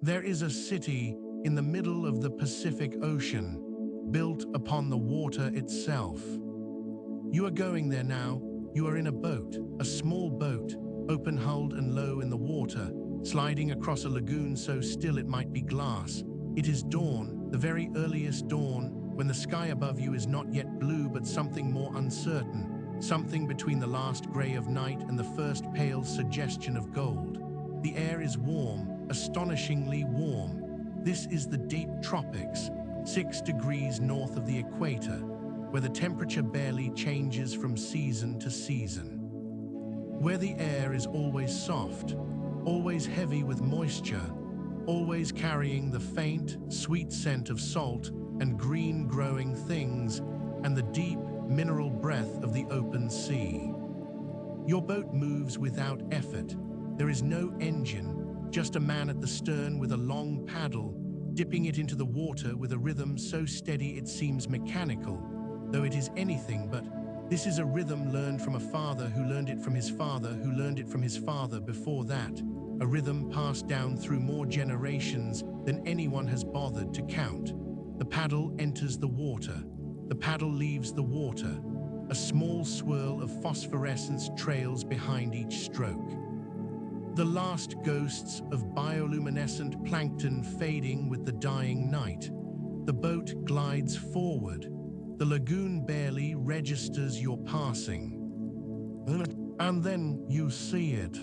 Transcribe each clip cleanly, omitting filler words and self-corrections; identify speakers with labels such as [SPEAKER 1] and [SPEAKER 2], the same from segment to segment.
[SPEAKER 1] There is a city in the middle of the Pacific Ocean, built upon the water itself. You are going there now. You are in a boat, a small boat, open-hulled and low in the water, sliding across a lagoon so still it might be glass. It is dawn, the very earliest dawn, when the sky above you is not yet blue but something more uncertain, something between the last grey of night and the first pale suggestion of gold. The air is warm, astonishingly warm. This is the deep tropics, 6 degrees north of the equator, where the temperature barely changes from season to season. Where the air is always soft, always heavy with moisture, always carrying the faint, sweet scent of salt and green growing things and the deep, mineral breath of the open sea. Your boat moves without effort. There is no engine, just a man at the stern with a long paddle, dipping it into the water with a rhythm so steady it seems mechanical, though it is anything but. This is a rhythm learned from a father who learned it from his father who learned it from his father before that, a rhythm passed down through more generations than anyone has bothered to count. The paddle enters the water. The paddle leaves the water. A small swirl of phosphorescence trails behind each stroke. The last ghosts of bioluminescent plankton fading with the dying night. The boat glides forward. The lagoon barely registers your passing. And then you see it.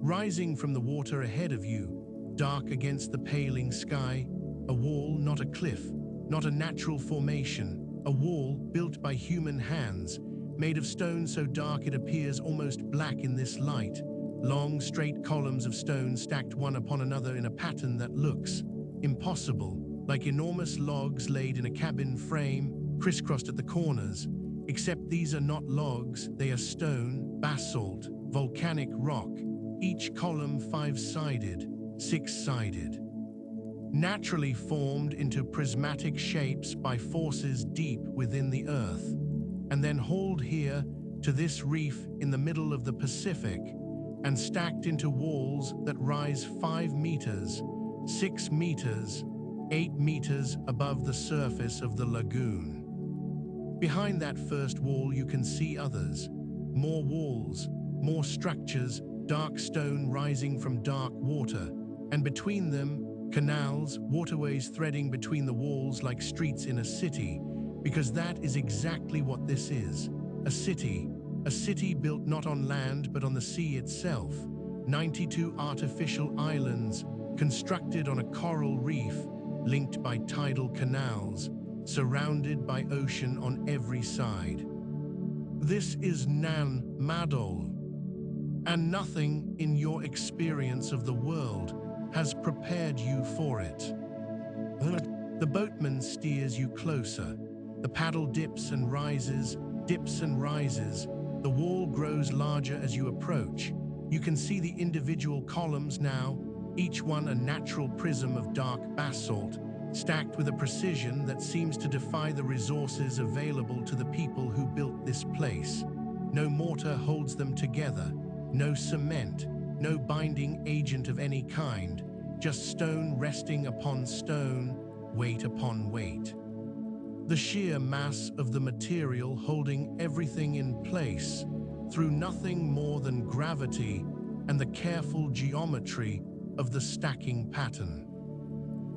[SPEAKER 1] Rising from the water ahead of you, dark against the paling sky, a wall, not a cliff, not a natural formation, a wall built by human hands, made of stone so dark it appears almost black in this light. Long, straight columns of stone stacked one upon another in a pattern that looks impossible, like enormous logs laid in a cabin frame, crisscrossed at the corners. Except these are not logs, they are stone, basalt, volcanic rock, each column 5-sided, 6-sided. Naturally formed into prismatic shapes by forces deep within the earth, and then hauled here to this reef in the middle of the Pacific, and stacked into walls that rise 5 meters, 6 meters, 8 meters above the surface of the lagoon. Behind that first wall you can see others, more walls, more structures, dark stone rising from dark water, and between them, canals, waterways threading between the walls like streets in a city, because that is exactly what this is, a city built not on land but on the sea itself, 92 artificial islands constructed on a coral reef, linked by tidal canals, surrounded by ocean on every side. This is Nan Madol, and nothing in your experience of the world has prepared you for it. The boatman steers you closer. The paddle dips and rises, dips and rises. The wall grows larger as you approach. You can see the individual columns now, each one a natural prism of dark basalt, stacked with a precision that seems to defy the resources available to the people who built this place. No mortar holds them together, no cement, no binding agent of any kind, just stone resting upon stone, weight upon weight. The sheer mass of the material holding everything in place through nothing more than gravity and the careful geometry of the stacking pattern.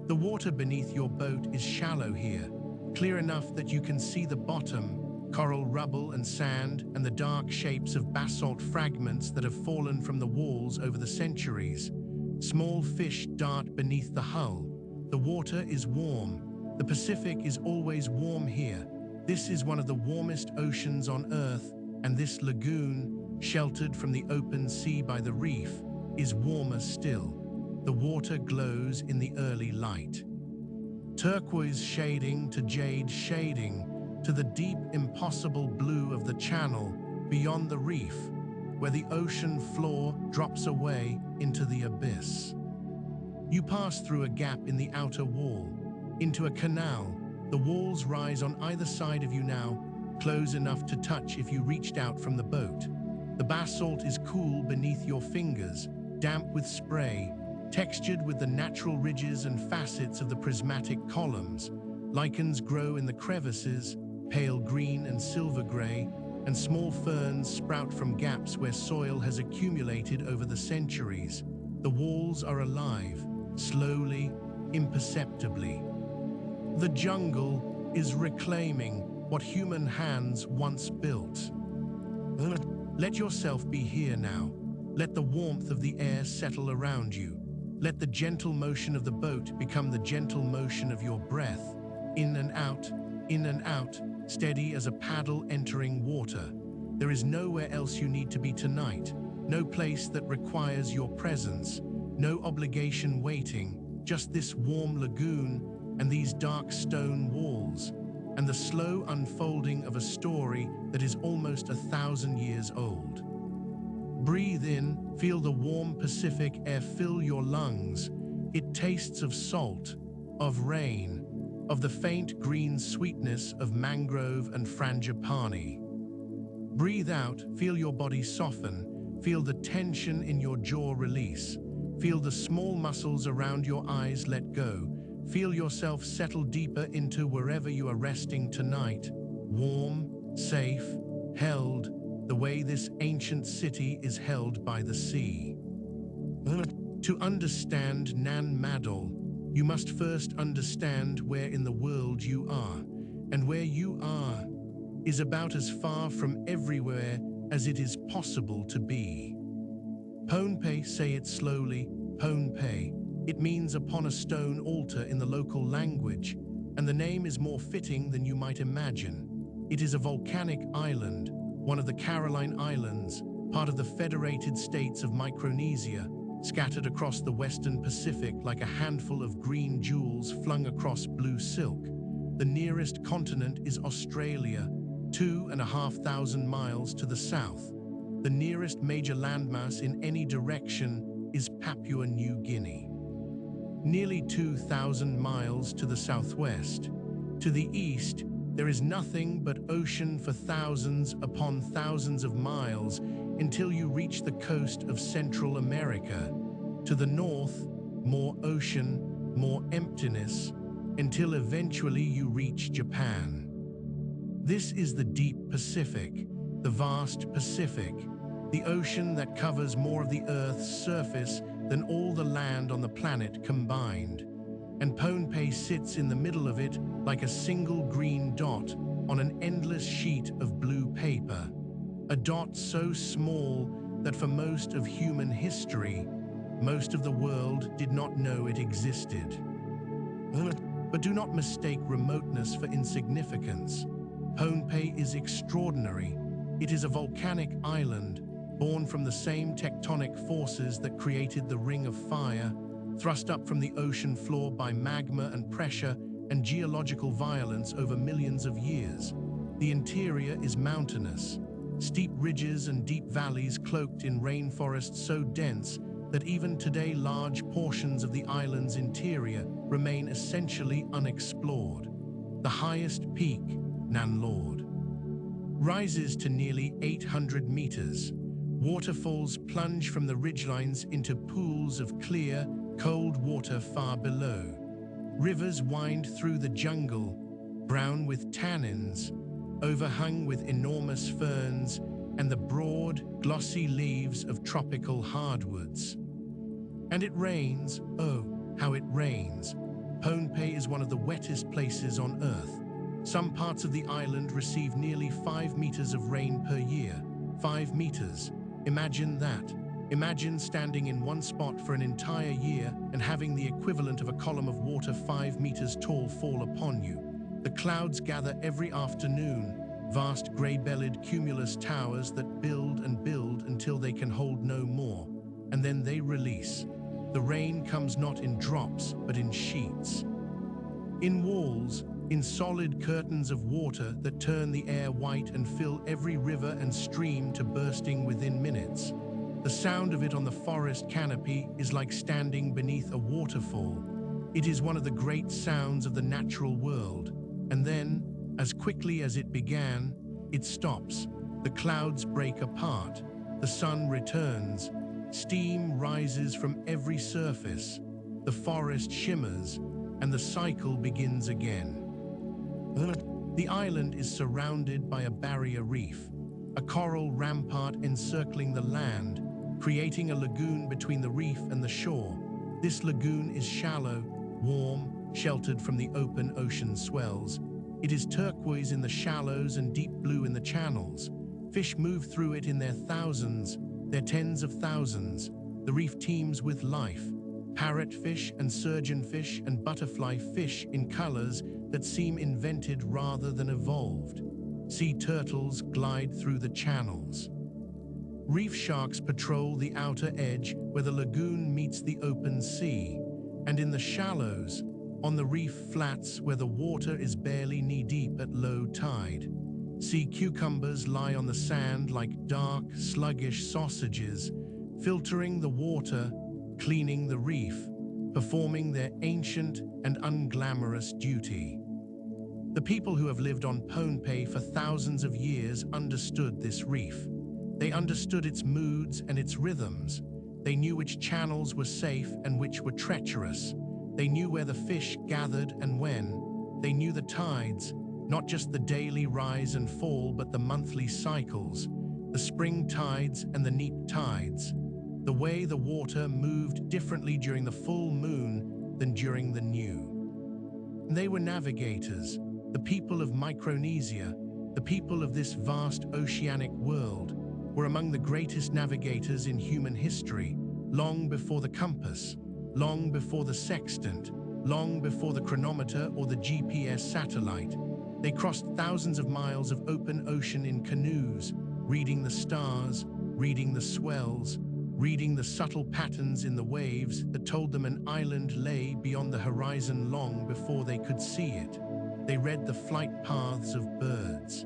[SPEAKER 1] The water beneath your boat is shallow here, clear enough that you can see the bottom, coral rubble and sand and the dark shapes of basalt fragments that have fallen from the walls over the centuries. Small fish dart beneath the hull. The water is warm. The Pacific is always warm here. This is one of the warmest oceans on Earth, and this lagoon, sheltered from the open sea by the reef, is warmer still. The water glows in the early light. Turquoise shading to jade shading to the deep, impossible blue of the channel beyond the reef, where the ocean floor drops away into the abyss. You pass through a gap in the outer wall, into a canal. The walls rise on either side of you now, close enough to touch if you reached out from the boat. The basalt is cool beneath your fingers, damp with spray, textured with the natural ridges and facets of the prismatic columns. Lichens grow in the crevices, pale green and silver gray, and small ferns sprout from gaps where soil has accumulated over the centuries. The walls are alive, slowly, imperceptibly. The jungle is reclaiming what human hands once built. Let yourself be here now. Let the warmth of the air settle around you. Let the gentle motion of the boat become the gentle motion of your breath. In and out, steady as a paddle entering water. There is nowhere else you need to be tonight. No place that requires your presence. No obligation waiting. Just this warm lagoon and these dark stone walls. And the slow unfolding of a story that is almost 1,000 years old. Breathe in, feel the warm Pacific air fill your lungs. It tastes of salt, of rain, of the faint green sweetness of mangrove and frangipani. Breathe out, feel your body soften, feel the tension in your jaw release, feel the small muscles around your eyes let go, feel yourself settle deeper into wherever you are resting tonight, warm, safe, held, the way this ancient city is held by the sea. To understand Nan Madol, you must first understand where in the world you are, and where you are is about as far from everywhere as it is possible to be. Pohnpei, say it slowly, Pohnpei. It means upon a stone altar in the local language, and the name is more fitting than you might imagine. It is a volcanic island, one of the Caroline Islands, part of the Federated States of Micronesia, scattered across the western Pacific like a handful of green jewels flung across blue silk. The nearest continent is Australia, 2,500 miles to the south. The nearest major landmass in any direction is Papua New Guinea. Nearly 2,000 miles to the southwest. To the east, there is nothing but ocean for thousands upon thousands of miles until you reach the coast of Central America. To the north, more ocean, more emptiness, until eventually you reach Japan. This is the deep Pacific, the vast Pacific, the ocean that covers more of the Earth's surface than all the land on the planet combined. And Pohnpei sits in the middle of it like a single green dot on an endless sheet of blue paper. A dot so small that for most of human history, most of the world did not know it existed. But do not mistake remoteness for insignificance. Pohnpei is extraordinary. It is a volcanic island, born from the same tectonic forces that created the Ring of Fire, thrust up from the ocean floor by magma and pressure and geological violence over millions of years. The interior is mountainous, steep ridges and deep valleys cloaked in rainforests so dense that even today large portions of the island's interior remain essentially unexplored. The highest peak, Nan Madol, rises to nearly 800 meters. Waterfalls plunge from the ridgelines into pools of clear, cold water far below. Rivers wind through the jungle, brown with tannins, overhung with enormous ferns and the broad, glossy leaves of tropical hardwoods. And it rains, oh, how it rains. Pohnpei is one of the wettest places on Earth. Some parts of the island receive nearly 5 meters of rain per year. 5 meters. Imagine that. Imagine standing in one spot for an entire year and having the equivalent of a column of water 5 meters tall fall upon you. The clouds gather every afternoon, vast gray-bellied cumulus towers that build and build until they can hold no more, and then they release. The rain comes not in drops, but in sheets. In walls, in solid curtains of water that turn the air white and fill every river and stream to bursting within minutes. The sound of it on the forest canopy is like standing beneath a waterfall. It is one of the great sounds of the natural world. And then, as quickly as it began, it stops. The clouds break apart. The sun returns. Steam rises from every surface, the forest shimmers, and the cycle begins again. The island is surrounded by a barrier reef, a coral rampart encircling the land, creating a lagoon between the reef and the shore. This lagoon is shallow, warm, sheltered from the open ocean swells. It is turquoise in the shallows and deep blue in the channels. Fish move through it in their thousands, their tens of thousands. The reef teems with life. Parrotfish and surgeonfish and butterfly fish in colors that seem invented rather than evolved. Sea turtles glide through the channels. Reef sharks patrol the outer edge where the lagoon meets the open sea, and in the shallows, on the reef flats where the water is barely knee-deep at low tide. Sea cucumbers lie on the sand like dark, sluggish sausages, filtering the water, cleaning the reef, performing their ancient and unglamorous duty. The people who have lived on Pohnpei for thousands of years understood this reef. They understood its moods and its rhythms. They knew which channels were safe and which were treacherous. They knew where the fish gathered and when. They knew the tides, not just the daily rise and fall, but the monthly cycles, the spring tides and the neap tides, the way the water moved differently during the full moon than during the new. They were navigators, the people of Micronesia, the people of this vast oceanic world, were among the greatest navigators in human history, long before the compass, long before the sextant, long before the chronometer or the GPS satellite. They crossed thousands of miles of open ocean in canoes, reading the stars, reading the swells, reading the subtle patterns in the waves that told them an island lay beyond the horizon long before they could see it. They read the flight paths of birds,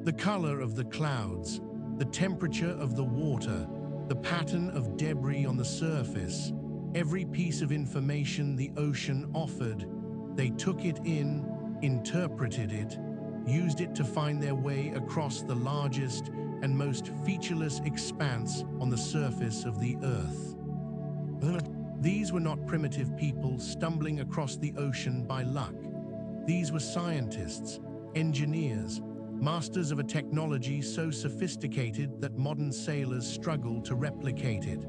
[SPEAKER 1] the color of the clouds, the temperature of the water, the pattern of debris on the surface. Every piece of information the ocean offered, they took it in, interpreted it, used it to find their way across the largest and most featureless expanse on the surface of the earth. These were not primitive people stumbling across the ocean by luck. These were scientists, engineers, masters of a technology so sophisticated that modern sailors struggle to replicate it.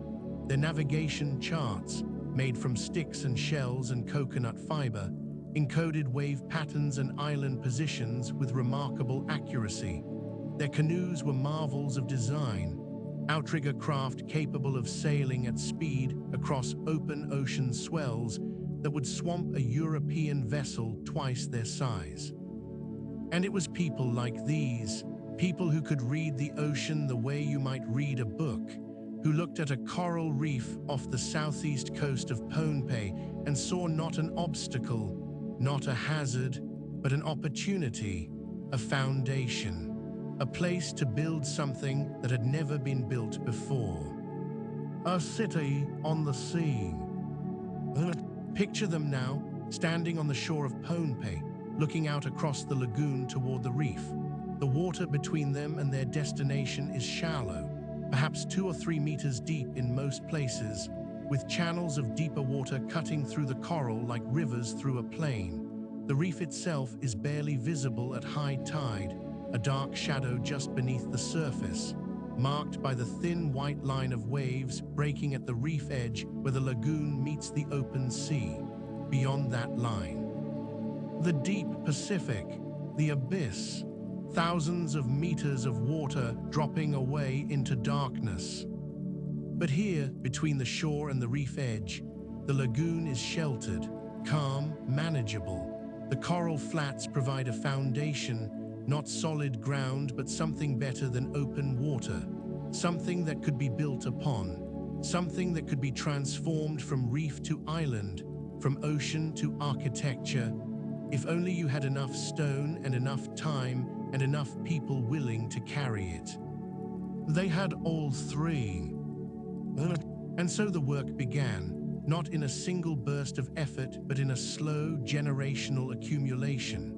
[SPEAKER 1] Their navigation charts, made from sticks and shells and coconut fiber, encoded wave patterns and island positions with remarkable accuracy. Their canoes were marvels of design, outrigger craft capable of sailing at speed across open ocean swells that would swamp a European vessel twice their size. And it was people like these, people who could read the ocean the way you might read a book, who looked at a coral reef off the southeast coast of Pohnpei and saw not an obstacle, not a hazard, but an opportunity, a foundation, a place to build something that had never been built before. A city on the sea. Picture them now, standing on the shore of Pohnpei, looking out across the lagoon toward the reef. The water between them and their destination is shallow, perhaps 2 or 3 meters deep in most places, with channels of deeper water cutting through the coral like rivers through a plain. The reef itself is barely visible at high tide, a dark shadow just beneath the surface, marked by the thin white line of waves breaking at the reef edge where the lagoon meets the open sea. Beyond that line, the deep Pacific, the abyss, thousands of meters of water dropping away into darkness. But here, between the shore and the reef edge, the lagoon is sheltered, calm, manageable. The coral flats provide a foundation, not solid ground, but something better than open water, something that could be built upon, something that could be transformed from reef to island, from ocean to architecture, if only you had enough stone and enough time and enough people willing to carry it. They had all three. And so the work began, not in a single burst of effort, but in a slow generational accumulation.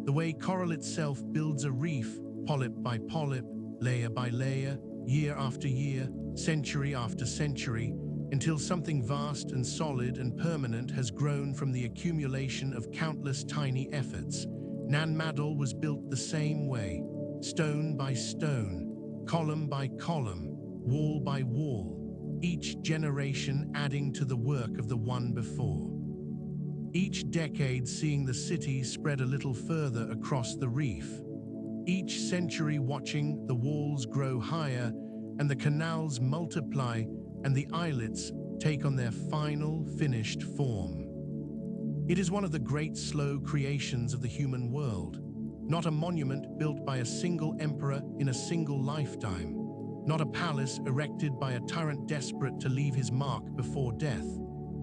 [SPEAKER 1] The way coral itself builds a reef, polyp by polyp, layer by layer, year after year, century after century, until something vast and solid and permanent has grown from the accumulation of countless tiny efforts. Nan Madol was built the same way, stone by stone, column by column, wall by wall, each generation adding to the work of the one before. Each decade seeing the city spread a little further across the reef. Each century watching the walls grow higher and the canals multiply and the islets take on their final, finished form. It is one of the great slow creations of the human world, not a monument built by a single emperor in a single lifetime, not a palace erected by a tyrant desperate to leave his mark before death,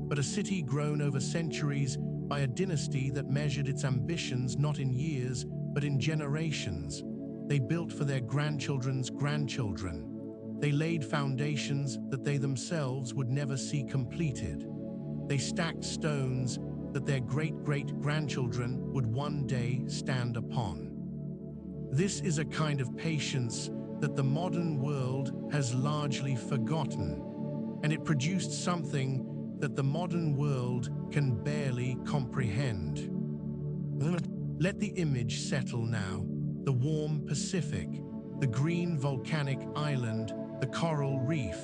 [SPEAKER 1] but a city grown over centuries by a dynasty that measured its ambitions not in years, but in generations. They built for their grandchildren's grandchildren. They laid foundations that they themselves would never see completed. They stacked stones that their great-great-grandchildren would one day stand upon. This is a kind of patience that the modern world has largely forgotten, and it produced something that the modern world can barely comprehend. Let the image settle now. The warm Pacific, the green volcanic island, the coral reef,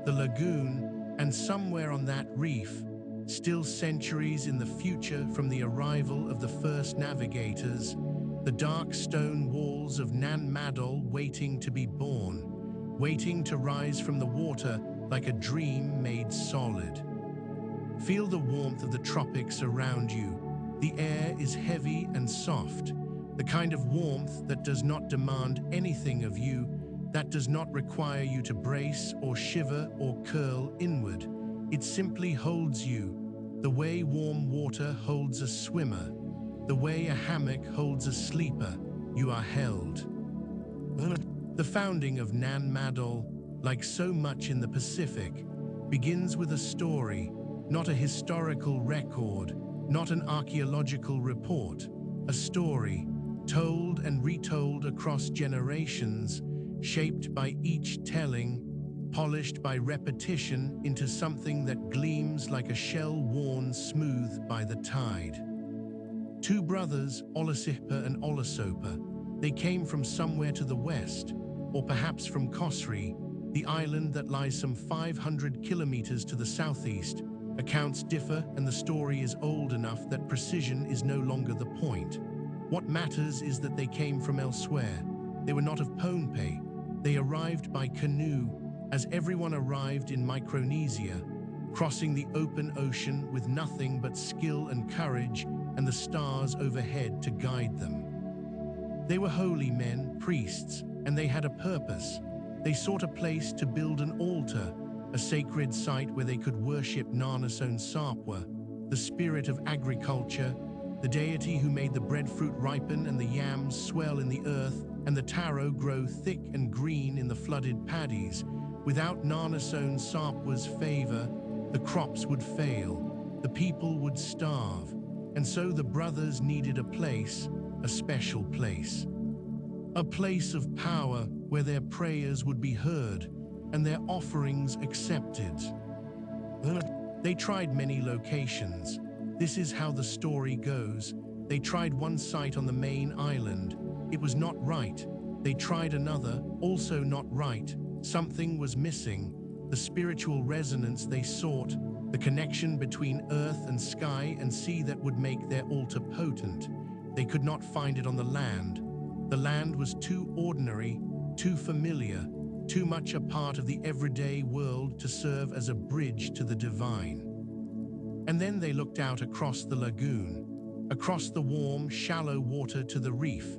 [SPEAKER 1] the lagoon, and somewhere on that reef, still centuries in the future from the arrival of the first navigators, the dark stone walls of Nan Madol waiting to be born, waiting to rise from the water like a dream made solid. Feel the warmth of the tropics around you. The air is heavy and soft, the kind of warmth that does not demand anything of you, that does not require you to brace or shiver or curl inward. It simply holds you, the way warm water holds a swimmer, the way a hammock holds a sleeper. You are held. The founding of Nan Madol, like so much in the Pacific, begins with a story, not a historical record, not an archaeological report, a story told and retold across generations, shaped by each telling, polished by repetition into something that gleams like a shell worn smooth by the tide. Two brothers, Olosohpa and Olosohpa, they came from somewhere to the west, or perhaps from Sorcery, the island that lies some 500 kilometers to the southeast. Accounts differ and the story is old enough that precision is no longer the point. What matters is that they came from elsewhere. They were not of Pohnpei. They arrived by canoe, as everyone arrived in Micronesia, crossing the open ocean with nothing but skill and courage and the stars overhead to guide them. They were holy men, priests, and they had a purpose. They sought a place to build an altar, a sacred site where they could worship Olosohpa, the spirit of agriculture, the deity who made the breadfruit ripen and the yams swell in the earth and the taro grow thick and green in the flooded paddies. Without Olosohpa's favor, the crops would fail, the people would starve, and so the brothers needed a place, a special place. A place of power where their prayers would be heard and their offerings accepted. They tried many locations. This is how the story goes. They tried one site on the main island. It was not right. They tried another, also not right. Something was missing. The spiritual resonance they sought, the connection between earth and sky and sea that would make their altar potent. They could not find it on the land. The land was too ordinary, too familiar, too much a part of the everyday world to serve as a bridge to the divine. And then they looked out across the lagoon, across the warm, shallow water to the reef,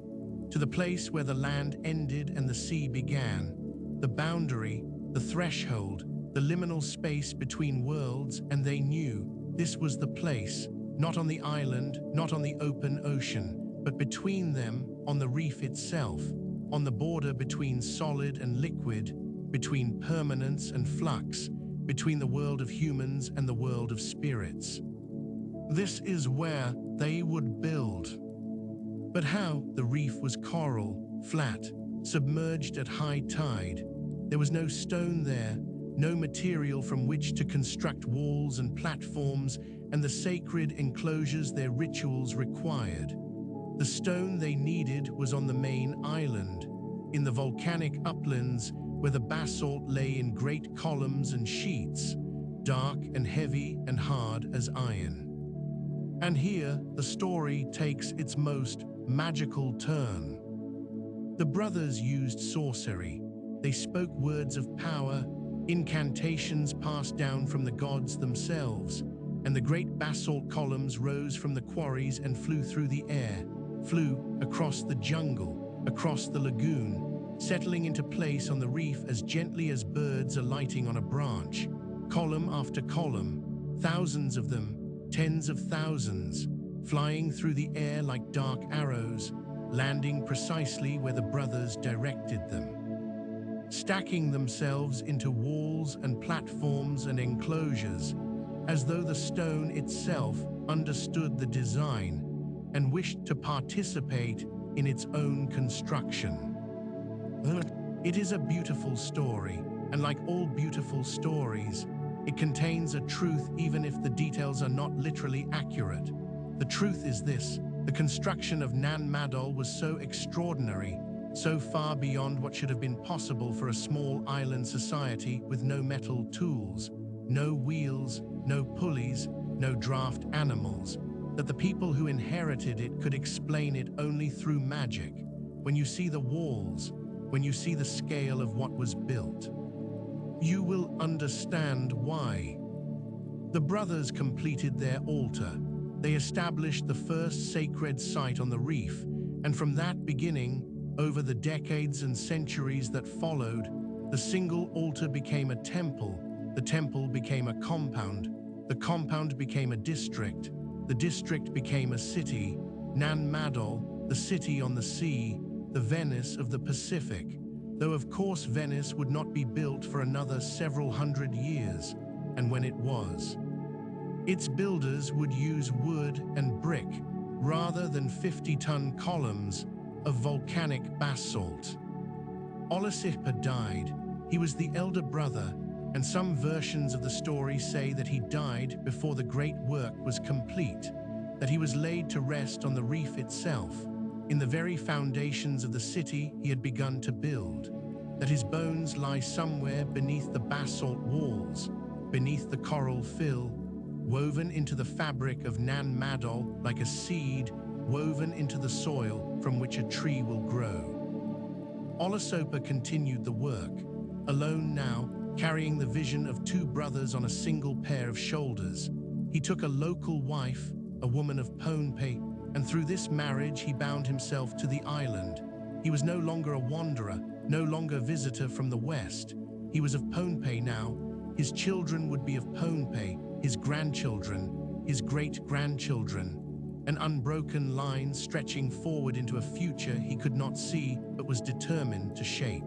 [SPEAKER 1] to the place where the land ended and the sea began, the boundary, the threshold, the liminal space between worlds, and they knew this was the place, not on the island, not on the open ocean, but between them, on the reef itself, on the border between solid and liquid, between permanence and flux, between the world of humans and the world of spirits. This is where they would build. But how? The reef was coral, flat, submerged at high tide. There was no stone there, no material from which to construct walls and platforms and the sacred enclosures their rituals required. The stone they needed was on the main island, in the volcanic uplands where the basalt lay in great columns and sheets, dark and heavy and hard as iron. And here the story takes its most magical turn. The brothers used sorcery. They spoke words of power, incantations passed down from the gods themselves, and the great basalt columns rose from the quarries and flew through the air, flew across the jungle, across the lagoon, settling into place on the reef as gently as birds alighting on a branch, column after column, thousands of them, tens of thousands, flying through the air like dark arrows, landing precisely where the brothers directed them, stacking themselves into walls and platforms and enclosures, as though the stone itself understood the design and wished to participate in its own construction. It is a beautiful story, and like all beautiful stories, it contains a truth even if the details are not literally accurate. The truth is this: the construction of Nan Madol was so extraordinary, so far beyond what should have been possible for a small island society with no metal tools, no wheels, no pulleys, no draft animals, that the people who inherited it could explain it only through magic. When you see the walls, when you see the scale of what was built, you will understand why. The brothers completed their altar. They established the first sacred site on the reef, and from that beginning, over the decades and centuries that followed, the single altar became a temple, the temple became a compound, the compound became a district, the district became a city, Nan Madol, the city on the sea, the Venice of the Pacific, though of course Venice would not be built for another several hundred years, and when it was, its builders would use wood and brick rather than 50-ton columns of volcanic basalt. Olosohpa died. He was the elder brother, and some versions of the story say that he died before the great work was complete, that he was laid to rest on the reef itself, in the very foundations of the city he had begun to build, that his bones lie somewhere beneath the basalt walls, beneath the coral fill, woven into the fabric of Nan Madol like a seed woven into the soil from which a tree will grow. Olosohpa continued the work, alone now, carrying the vision of two brothers on a single pair of shoulders. He took a local wife, a woman of Pohnpei, and through this marriage he bound himself to the island. He was no longer a wanderer, no longer a visitor from the west. He was of Pohnpei now. His children would be of Pohnpei, his grandchildren, his great-grandchildren, an unbroken line stretching forward into a future he could not see but was determined to shape.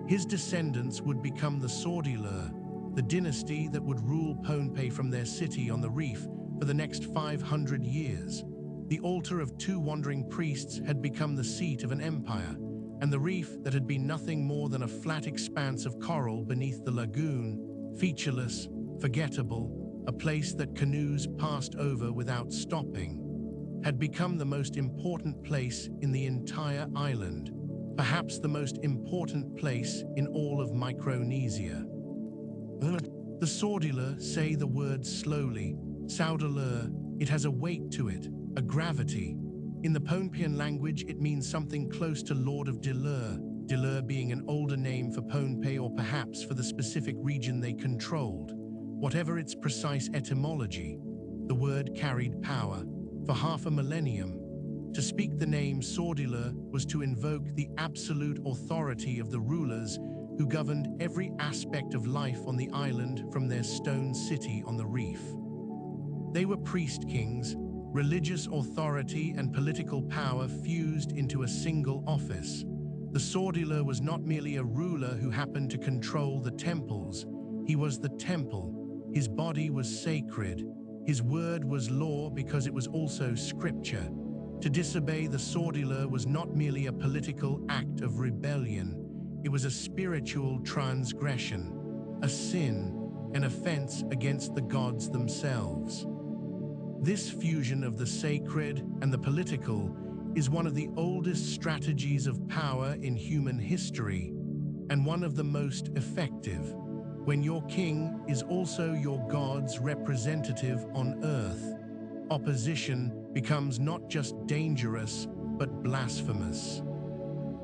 [SPEAKER 1] His descendants would become the Saudeleur, the dynasty that would rule Pohnpei from their city on the reef for the next 500 years. The altar of two wandering priests had become the seat of an empire, and the reef that had been nothing more than a flat expanse of coral beneath the lagoon, featureless, forgettable, a place that canoes passed over without stopping, had become the most important place in the entire island, perhaps the most important place in all of Micronesia. The Saudeleur say the word slowly. Saudeleur, it has a weight to it, a gravity. In the Pohnpeian language, it means something close to Lord of Deleur, Deleur being an older name for Pohnpei or perhaps for the specific region they controlled. Whatever its precise etymology, the word carried power. For half a millennium, to speak the name Saudeleur was to invoke the absolute authority of the rulers who governed every aspect of life on the island from their stone city on the reef. They were priest kings, religious authority and political power fused into a single office. The Saudeleur was not merely a ruler who happened to control the temples. He was the temple. His body was sacred. His word was law because it was also scripture. To disobey the Saudeleur was not merely a political act of rebellion. It was a spiritual transgression, a sin, an offense against the gods themselves. This fusion of the sacred and the political is one of the oldest strategies of power in human history, and one of the most effective. When your king is also your god's representative on earth, opposition becomes not just dangerous, but blasphemous.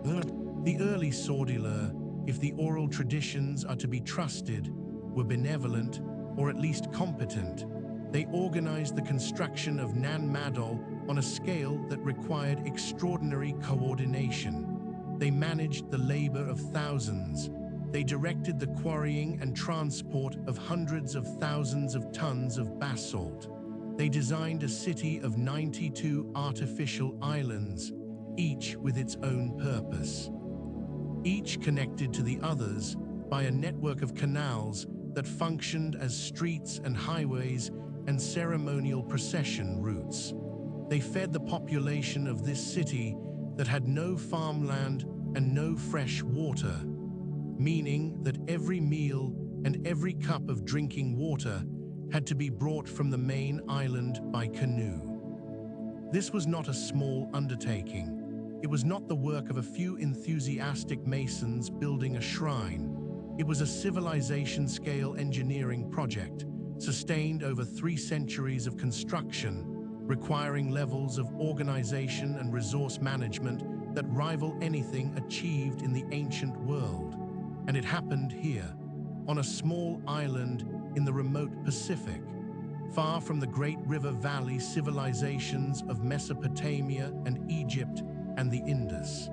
[SPEAKER 1] The early Saudeleur, if the oral traditions are to be trusted, were benevolent, or at least competent. They organized the construction of Nan Madol on a scale that required extraordinary coordination. They managed the labor of thousands. They directed the quarrying and transport of hundreds of thousands of tons of basalt. They designed a city of 92 artificial islands, each with its own purpose. Each connected to the others by a network of canals that functioned as streets and highways and ceremonial procession routes. They fed the population of this city that had no farmland and no fresh water, meaning that every meal and every cup of drinking water had to be brought from the main island by canoe. This was not a small undertaking. It was not the work of a few enthusiastic masons building a shrine. It was a civilization-scale engineering project, sustained over 3 centuries of construction, requiring levels of organization and resource management that rival anything achieved in the ancient world. And it happened here, on a small island in the remote Pacific, far from the great river valley civilizations of Mesopotamia and Egypt and the Indus,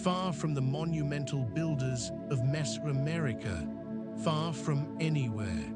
[SPEAKER 1] far from the monumental builders of Mesoamerica, far from anywhere.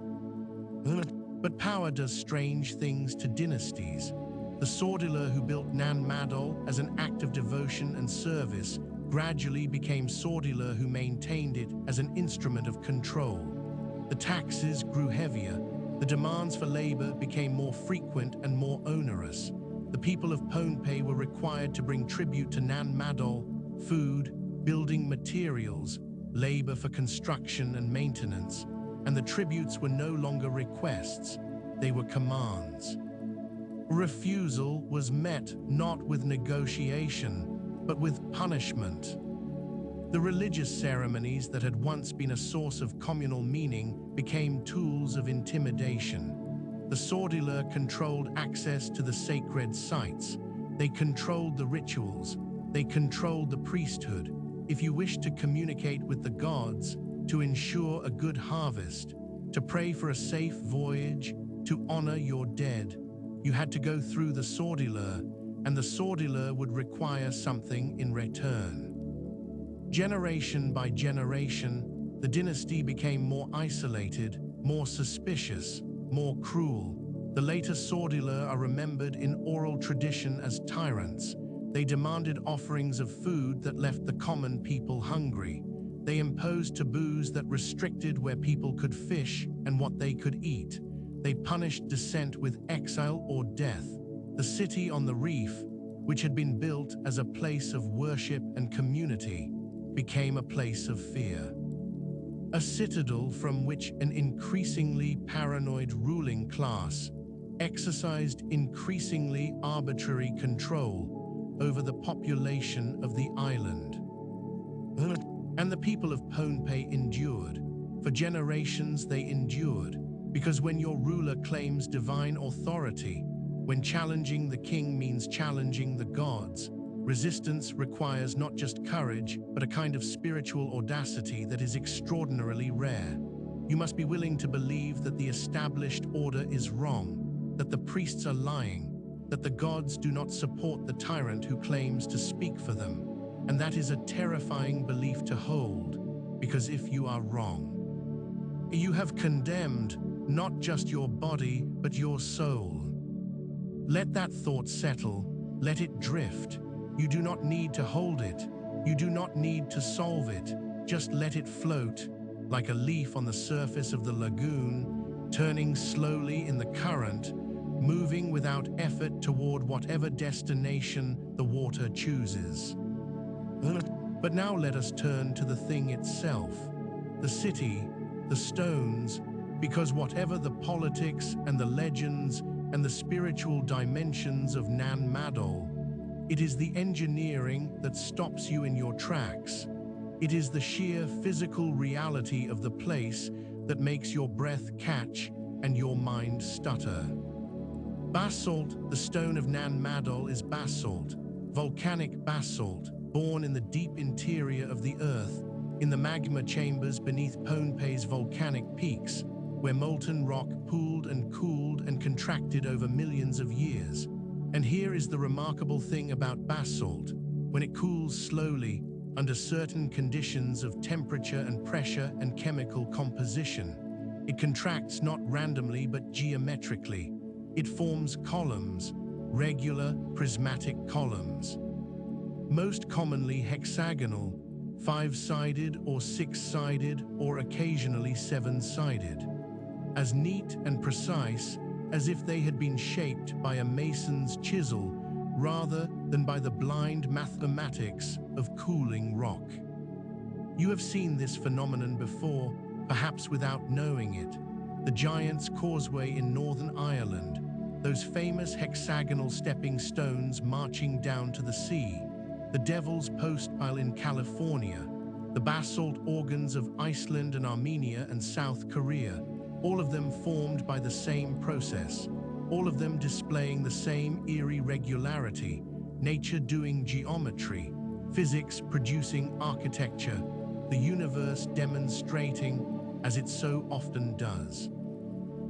[SPEAKER 1] But power does strange things to dynasties. The Saudeleur who built Nan Madol as an act of devotion and service gradually became Saudeleur who maintained it as an instrument of control. The taxes grew heavier, the demands for labor became more frequent and more onerous. The people of Pohnpei were required to bring tribute to Nan Madol, food, building materials, labor for construction and maintenance, and the tributes were no longer requests, they were commands. Refusal was met not with negotiation, but with punishment. The religious ceremonies that had once been a source of communal meaning became tools of intimidation. The Saudeleur controlled access to the sacred sites. They controlled the rituals. They controlled the priesthood. If you wished to communicate with the gods, to ensure a good harvest, to pray for a safe voyage, to honor your dead, you had to go through the Saudeleur, and the Saudeleur would require something in return. Generation by generation, the dynasty became more isolated, more suspicious, more cruel. The later Saudeleur are remembered in oral tradition as tyrants. They demanded offerings of food that left the common people hungry. They imposed taboos that restricted where people could fish and what they could eat. They punished dissent with exile or death. The city on the Reef, which had been built as a place of worship and community, became a place of fear. A citadel from which an increasingly paranoid ruling class exercised increasingly arbitrary control over the population of the island. And the people of Pohnpei endured. For generations they endured, because when your ruler claims divine authority, when challenging the king means challenging the gods, resistance requires not just courage, but a kind of spiritual audacity that is extraordinarily rare. You must be willing to believe that the established order is wrong, that the priests are lying, that the gods do not support the tyrant who claims to speak for them. And that is a terrifying belief to hold, because if you are wrong, you have condemned not just your body, but your soul. Let that thought settle, let it drift. You do not need to hold it. You do not need to solve it. Just let it float, like a leaf on the surface of the lagoon, turning slowly in the current, moving without effort toward whatever destination the water chooses. But now let us turn to the thing itself, the city, the stones, because whatever the politics and the legends and the spiritual dimensions of Nan Madol, it is the engineering that stops you in your tracks. It is the sheer physical reality of the place that makes your breath catch and your mind stutter. Basalt, the stone of Nan Madol, is basalt, volcanic basalt, born in the deep interior of the earth, in the magma chambers beneath Pohnpei's volcanic peaks, where molten rock pooled and cooled and contracted over millions of years. And here is the remarkable thing about basalt. When it cools slowly, under certain conditions of temperature and pressure and chemical composition, it contracts not randomly but geometrically. It forms columns, regular prismatic columns. Most commonly hexagonal, 5-sided or 6-sided or occasionally 7-sided. As neat and precise as if they had been shaped by a mason's chisel rather than by the blind mathematics of cooling rock. You have seen this phenomenon before, perhaps without knowing it. The Giant's Causeway in Northern Ireland, those famous hexagonal stepping stones marching down to the sea, the Devil's Postpile in California, the basalt organs of Iceland and Armenia and South Korea, all of them formed by the same process, all of them displaying the same eerie regularity, nature doing geometry, physics producing architecture, the universe demonstrating, as it so often does.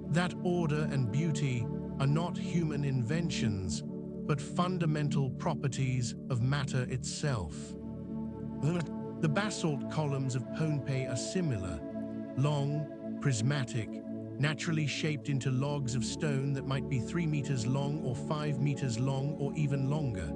[SPEAKER 1] That order and beauty are not human inventions, but fundamental properties of matter itself. The basalt columns of Pohnpei are similar, long, prismatic, naturally shaped into logs of stone that might be 3 meters long or 5 meters long or even longer.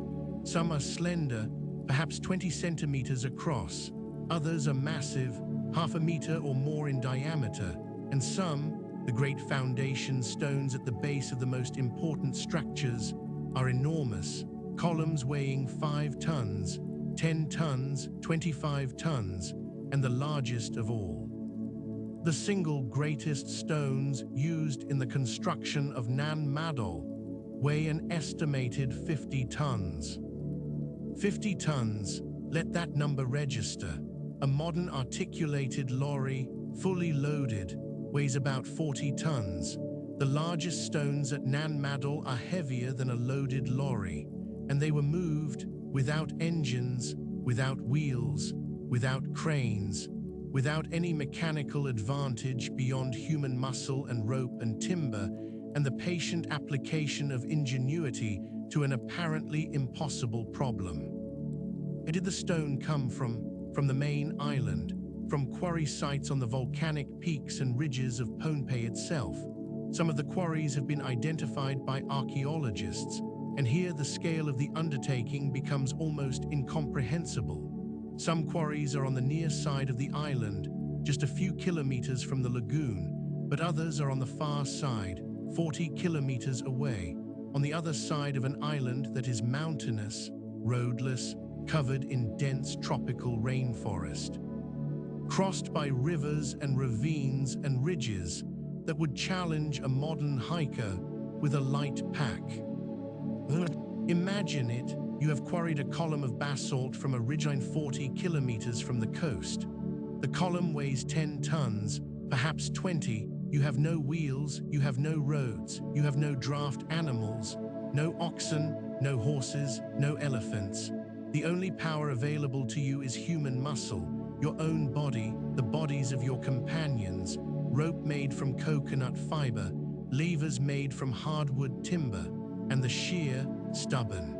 [SPEAKER 1] Some are slender, perhaps 20 centimeters across. Others are massive, half a meter or more in diameter. And some, the great foundation stones at the base of the most important structures, are enormous, columns weighing 5 tons, 10 tons, 25 tons, and the largest of all. The single greatest stones used in the construction of Nan Madol weigh an estimated 50 tons. 50 tons, let that number register. A modern articulated lorry, fully loaded, weighs about 40 tons. The largest stones at Nan Madol are heavier than a loaded lorry, and they were moved without engines, without wheels, without cranes, without any mechanical advantage beyond human muscle and rope and timber, and the patient application of ingenuity to an apparently impossible problem. Where did the stone come from? From the main island, from quarry sites on the volcanic peaks and ridges of Pohnpei itself. Some of the quarries have been identified by archaeologists, and here the scale of the undertaking becomes almost incomprehensible. Some quarries are on the near side of the island, just a few kilometers from the lagoon, but others are on the far side, 40 kilometers away, on the other side of an island that is mountainous, roadless, covered in dense tropical rainforest, crossed by rivers and ravines and ridges that would challenge a modern hiker with a light pack. Imagine it. You have quarried a column of basalt from a ridgeline 40 kilometers from the coast. The column weighs 10 tons, perhaps 20. You have no wheels, you have no roads, you have no draft animals, no oxen, no horses, no elephants. The only power available to you is human muscle, your own body, the bodies of your companions, rope made from coconut fiber, levers made from hardwood timber, and the sheer, stubborn,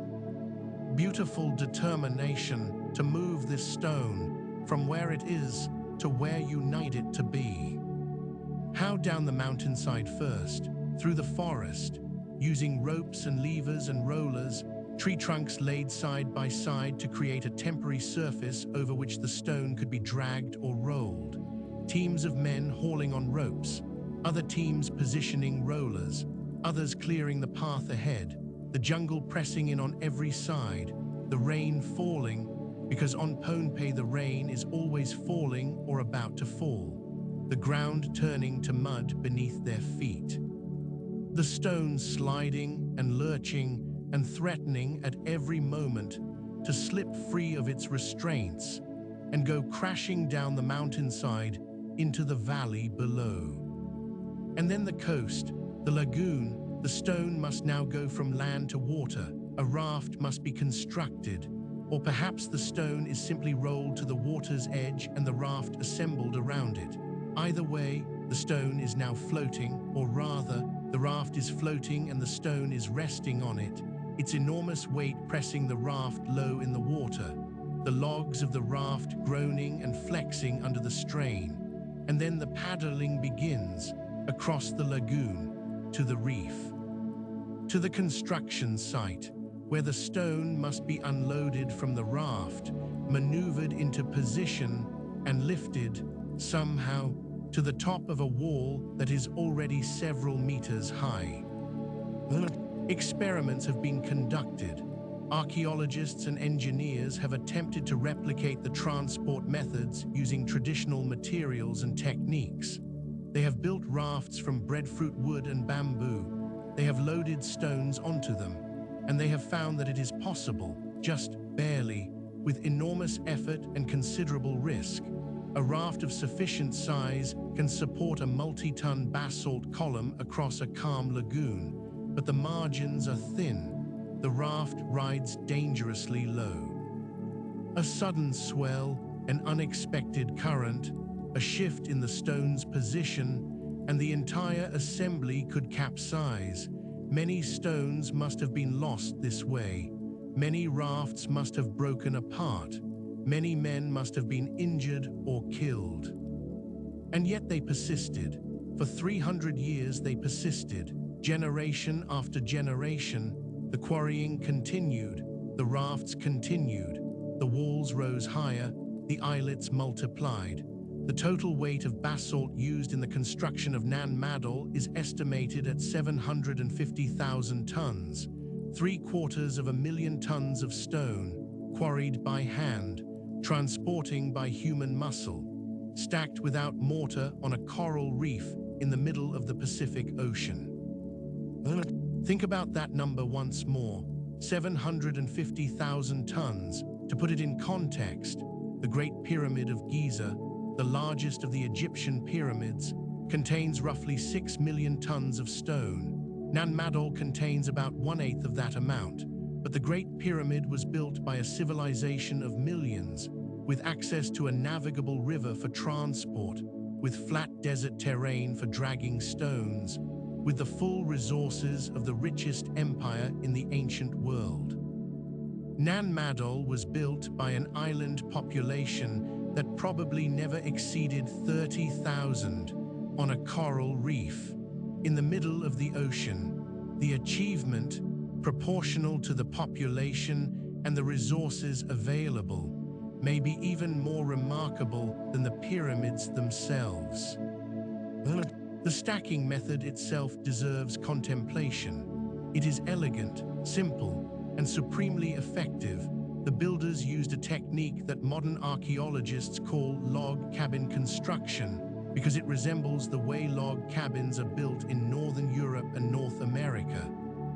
[SPEAKER 1] beautiful determination to move this stone from where it is to where you need it to be. How down the mountainside first, through the forest, using ropes and levers and rollers, tree trunks laid side by side to create a temporary surface over which the stone could be dragged or rolled. Teams of men hauling on ropes, other teams positioning rollers, others clearing the path ahead, the jungle pressing in on every side, the rain falling, because on Pohnpei the rain is always falling or about to fall, the ground turning to mud beneath their feet. The stones sliding and lurching and threatening at every moment to slip free of its restraints and go crashing down the mountainside into the valley below. And then the coast, the lagoon, the stone must now go from land to water. A raft must be constructed, or perhaps the stone is simply rolled to the water's edge and the raft assembled around it. Either way, the stone is now floating, or rather, the raft is floating and the stone is resting on it, its enormous weight pressing the raft low in the water, the logs of the raft groaning and flexing under the strain. And then the paddling begins across the lagoon to the reef, to the construction site, where the stone must be unloaded from the raft, maneuvered into position, and lifted, somehow, to the top of a wall that is already several meters high. Experiments have been conducted. Archaeologists and engineers have attempted to replicate the transport methods using traditional materials and techniques. They have built rafts from breadfruit wood and bamboo. They have loaded stones onto them, and they have found that it is possible, just barely, with enormous effort and considerable risk. A raft of sufficient size can support a multi-ton basalt column across a calm lagoon, but the margins are thin. The raft rides dangerously low. A sudden swell, an unexpected current, a shift in the stone's position, and the entire assembly could capsize. Many stones must have been lost this way. Many rafts must have broken apart. Many men must have been injured or killed. And yet they persisted. For 300 years they persisted. Generation after generation, the quarrying continued, the rafts continued, the walls rose higher, the islets multiplied. The total weight of basalt used in the construction of Nan Madol is estimated at 750,000 tons, 750,000 tons of stone, quarried by hand, transporting by human muscle, stacked without mortar on a coral reef in the middle of the Pacific Ocean. Think about that number once more, 750,000 tons. To put it in context, the Great Pyramid of Giza, the largest of the Egyptian pyramids, contains roughly 6 million tons of stone. Nan Madol contains about 1/8 of that amount, but the Great Pyramid was built by a civilization of millions, with access to a navigable river for transport, with flat desert terrain for dragging stones, with the full resources of the richest empire in the ancient world. Nan Madol was built by an island population that probably never exceeded 30,000 on a coral reef in the middle of the ocean. The achievement, proportional to the population and the resources available, may be even more remarkable than the pyramids themselves. The stacking method itself deserves contemplation. It is elegant, simple, and supremely effective. The builders used a technique that modern archaeologists call log cabin construction because it resembles the way log cabins are built in Northern Europe and North America.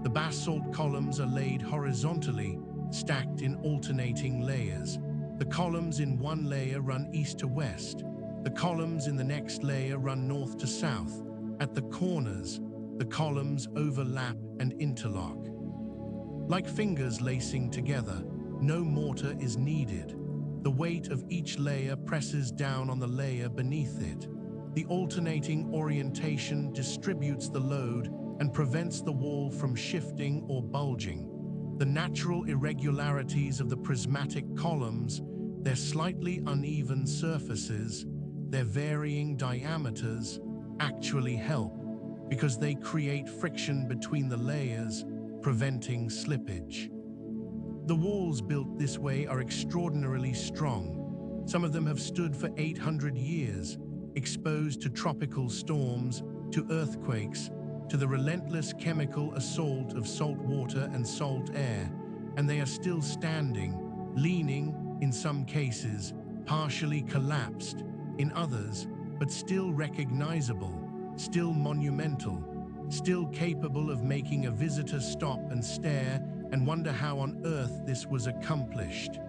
[SPEAKER 1] The basalt columns are laid horizontally, stacked in alternating layers. The columns in one layer run east to west. The columns in the next layer run north to south. At the corners, the columns overlap and interlock. Like fingers lacing together, no mortar is needed. The weight of each layer presses down on the layer beneath it. The alternating orientation distributes the load and prevents the wall from shifting or bulging. The natural irregularities of the prismatic columns, their slightly uneven surfaces, their varying diameters, actually help because they create friction between the layers, preventing slippage. The walls built this way are extraordinarily strong. Some of them have stood for 800 years, exposed to tropical storms, to earthquakes, to the relentless chemical assault of salt water and salt air, and they are still standing, leaning, in some cases, partially collapsed, in others, but still recognizable, still monumental, still capable of making a visitor stop and stare and wonder how on earth this was accomplished.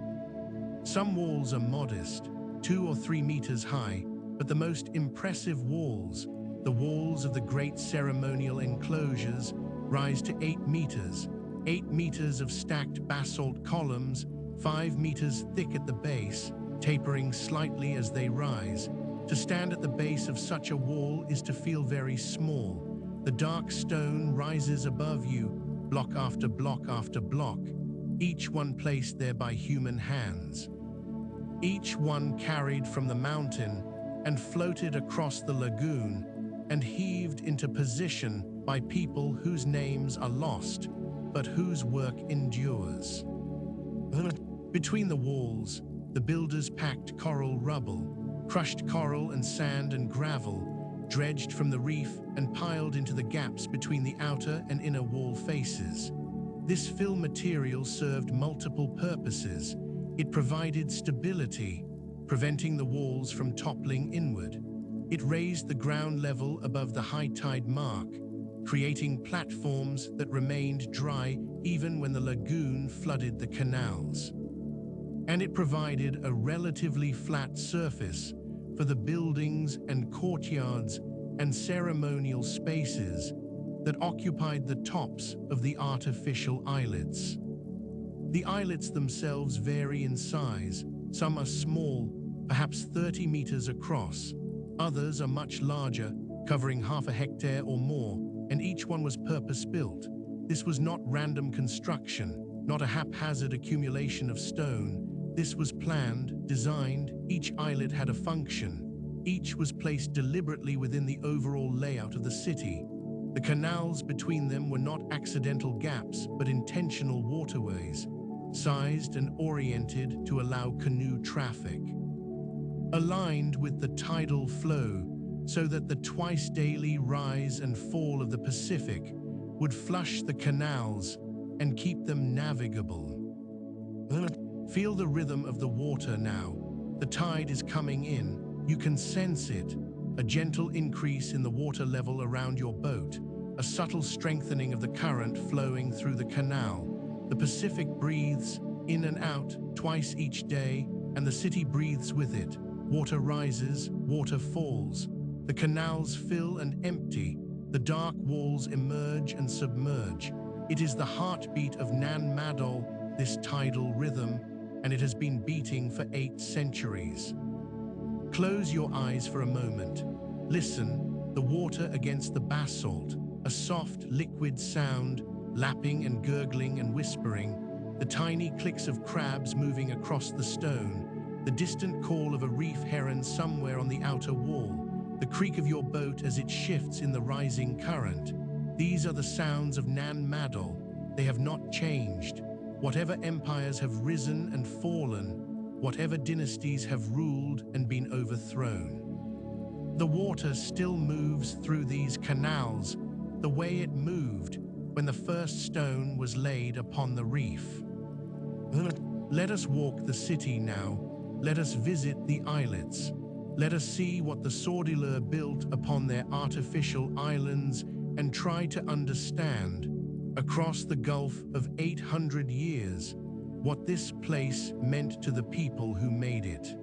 [SPEAKER 1] Some walls are modest, 2 or 3 meters high, but the most impressive walls, the walls of the great ceremonial enclosures, rise to 8 meters, 8 meters of stacked basalt columns, 5 meters thick at the base, tapering slightly as they rise. To stand at the base of such a wall is to feel very small. The dark stone rises above you, block after block after block, each one placed there by human hands. Each one carried from the mountain and floated across the lagoon and heaved into position by people whose names are lost, but whose work endures. Between the walls, the builders packed coral rubble, crushed coral and sand and gravel, dredged from the reef and piled into the gaps between the outer and inner wall faces. This fill material served multiple purposes. It provided stability, preventing the walls from toppling inward. It raised the ground level above the high tide mark, creating platforms that remained dry even when the lagoon flooded the canals. And it provided a relatively flat surface for the buildings and courtyards and ceremonial spaces that occupied the tops of the artificial islets. The islets themselves vary in size. Some are small, perhaps 30 meters across. Others are much larger, covering half a hectare or more, and each one was purpose-built. This was not random construction, not a haphazard accumulation of stone. This was planned, designed, each islet had a function. Each was placed deliberately within the overall layout of the city. The canals between them were not accidental gaps, but intentional waterways, sized and oriented to allow canoe traffic. Aligned with the tidal flow, so that the twice-daily rise and fall of the Pacific would flush the canals and keep them navigable. Feel the rhythm of the water now. The tide is coming in. You can sense it. A gentle increase in the water level around your boat. A subtle strengthening of the current flowing through the canal. The Pacific breathes in and out twice each day, and the city breathes with it. Water rises, water falls. The canals fill and empty. The dark walls emerge and submerge. It is the heartbeat of Nan Madol, this tidal rhythm, and it has been beating for 8 centuries. Close your eyes for a moment. Listen, the water against the basalt, a soft, liquid sound, lapping and gurgling and whispering, the tiny clicks of crabs moving across the stone, the distant call of a reef heron somewhere on the outer wall, the creak of your boat as it shifts in the rising current. These are the sounds of Nan Madol. They have not changed. Whatever empires have risen and fallen, whatever dynasties have ruled and been overthrown. The water still moves through these canals the way it moved when the first stone was laid upon the reef. Let us walk the city now. Let us visit the islets. Let us see what the Saudeleur built upon their artificial islands and try to understand, across the gulf of 800 years, what this place meant to the people who made it.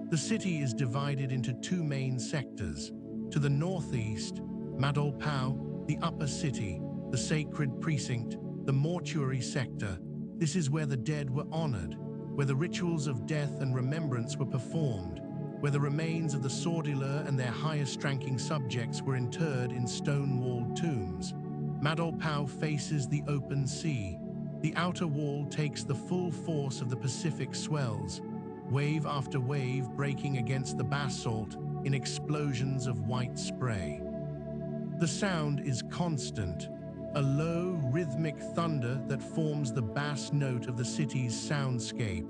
[SPEAKER 1] The city is divided into 2 main sectors. To the northeast, Madol Powe, the upper city, the sacred precinct, the mortuary sector. This is where the dead were honored, where the rituals of death and remembrance were performed, where the remains of the Saudeleur and their highest-ranking subjects were interred in stone-walled tombs. Madol Powe faces the open sea. The outer wall takes the full force of the Pacific swells, wave after wave breaking against the basalt in explosions of white spray. The sound is constant, a low, rhythmic thunder that forms the bass note of the city's soundscape.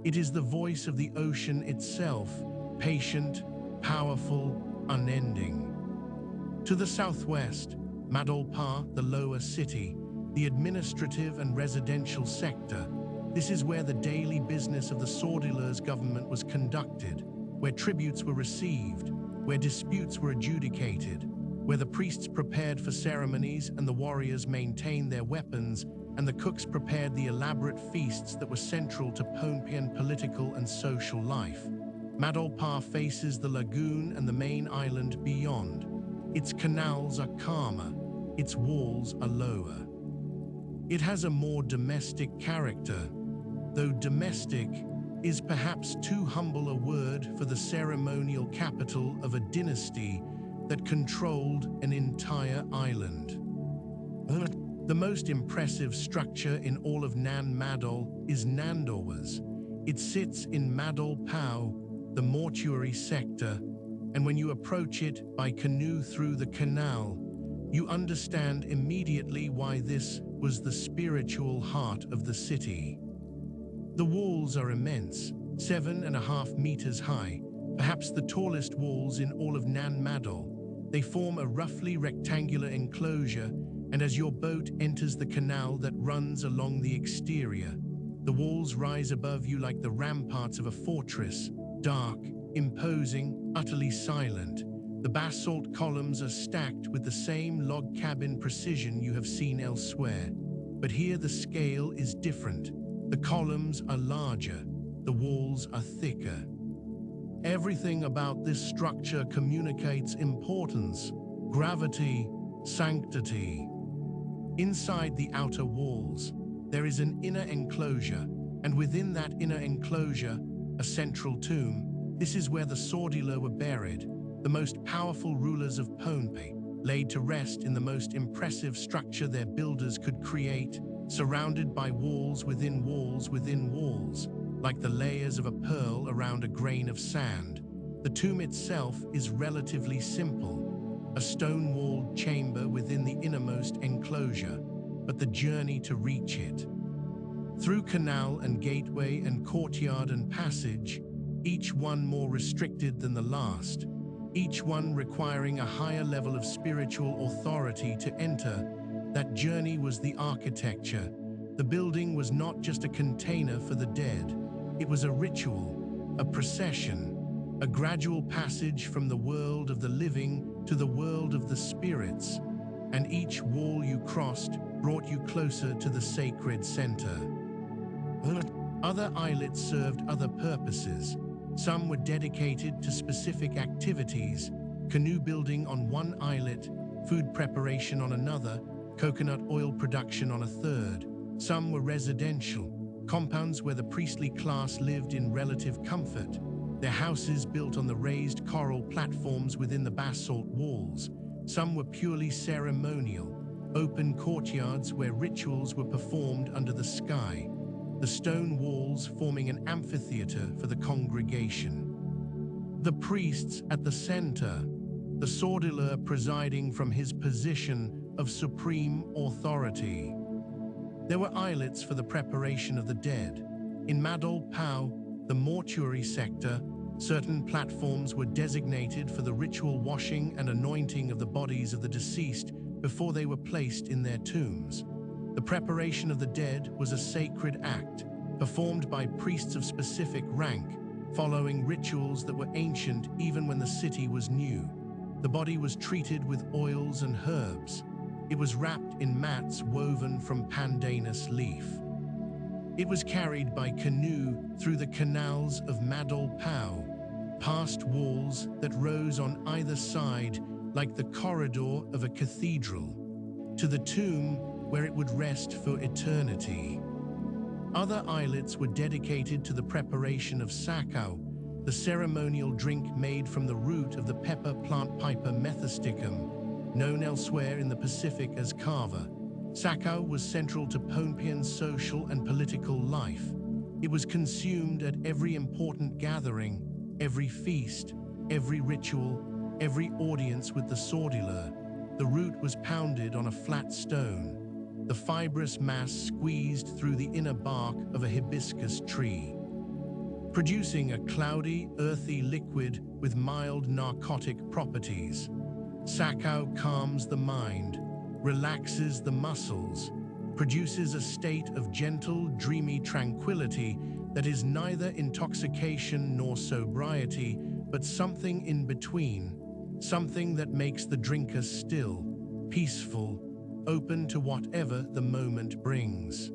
[SPEAKER 1] It is the voice of the ocean itself, patient, powerful, unending. To the southwest, Madol Powe, the lower city, the administrative and residential sector. This is where the daily business of the Saudeleurs government was conducted, where tributes were received, where disputes were adjudicated, where the priests prepared for ceremonies and the warriors maintained their weapons, and the cooks prepared the elaborate feasts that were central to Pohnpeian political and social life. Madol faces the lagoon and the main island beyond. Its canals are calmer, its walls are lower. It has a more domestic character, though domestic is perhaps too humble a word for the ceremonial capital of a dynasty that controlled an entire island. The most impressive structure in all of Nan Madol is Nandora's. It sits in Madol Powe, the mortuary sector, and when you approach it by canoe through the canal, you understand immediately why this was the spiritual heart of the city. The walls are immense, 7.5 meters high, perhaps the tallest walls in all of Nan Madol. They form a roughly rectangular enclosure, and as your boat enters the canal that runs along the exterior, the walls rise above you like the ramparts of a fortress, dark, imposing, utterly silent. The basalt columns are stacked with the same log cabin precision you have seen elsewhere, but here the scale is different. The columns are larger, the walls are thicker. Everything about this structure communicates importance, gravity, sanctity. Inside the outer walls, there is an inner enclosure, and within that inner enclosure, a central tomb. This is where the Saudeleur were buried, the most powerful rulers of Pohnpei, laid to rest in the most impressive structure their builders could create, surrounded by walls within walls within walls, like the layers of a pearl around a grain of sand. The tomb itself is relatively simple, a stone-walled chamber within the innermost enclosure, but the journey to reach it. Through canal and gateway and courtyard and passage, each one more restricted than the last, each one requiring a higher level of spiritual authority to enter, that journey was the architecture. The building was not just a container for the dead. It was a ritual, a procession, a gradual passage from the world of the living to the world of the spirits, and each wall you crossed brought you closer to the sacred center. Other islets served other purposes. Some were dedicated to specific activities, canoe building on one islet, food preparation on another, coconut oil production on a third. Some were residential, compounds where the priestly class lived in relative comfort, their houses built on the raised coral platforms within the basalt walls. Some were purely ceremonial, open courtyards where rituals were performed under the sky, the stone walls forming an amphitheater for the congregation. The priests at the center, the Saudeleur presiding from his position of supreme authority. There were islets for the preparation of the dead. In Madol Powe, the mortuary sector, certain platforms were designated for the ritual washing and anointing of the bodies of the deceased before they were placed in their tombs. The preparation of the dead was a sacred act, performed by priests of specific rank, following rituals that were ancient even when the city was new. The body was treated with oils and herbs. It was wrapped in mats woven from pandanus leaf. It was carried by canoe through the canals of Madol Powe, past walls that rose on either side like the corridor of a cathedral, to the tomb where it would rest for eternity. Other islets were dedicated to the preparation of Sakau, the ceremonial drink made from the root of the pepper plant Piper methysticum, known elsewhere in the Pacific as kava. Sakau was central to Pohnpeian social and political life. It was consumed at every important gathering, every feast, every ritual, every audience with the Saudeleur. The root was pounded on a flat stone, the fibrous mass squeezed through the inner bark of a hibiscus tree, producing a cloudy, earthy liquid with mild narcotic properties. Sakau calms the mind, relaxes the muscles, produces a state of gentle, dreamy tranquility that is neither intoxication nor sobriety, but something in between, something that makes the drinker still, peaceful, open to whatever the moment brings.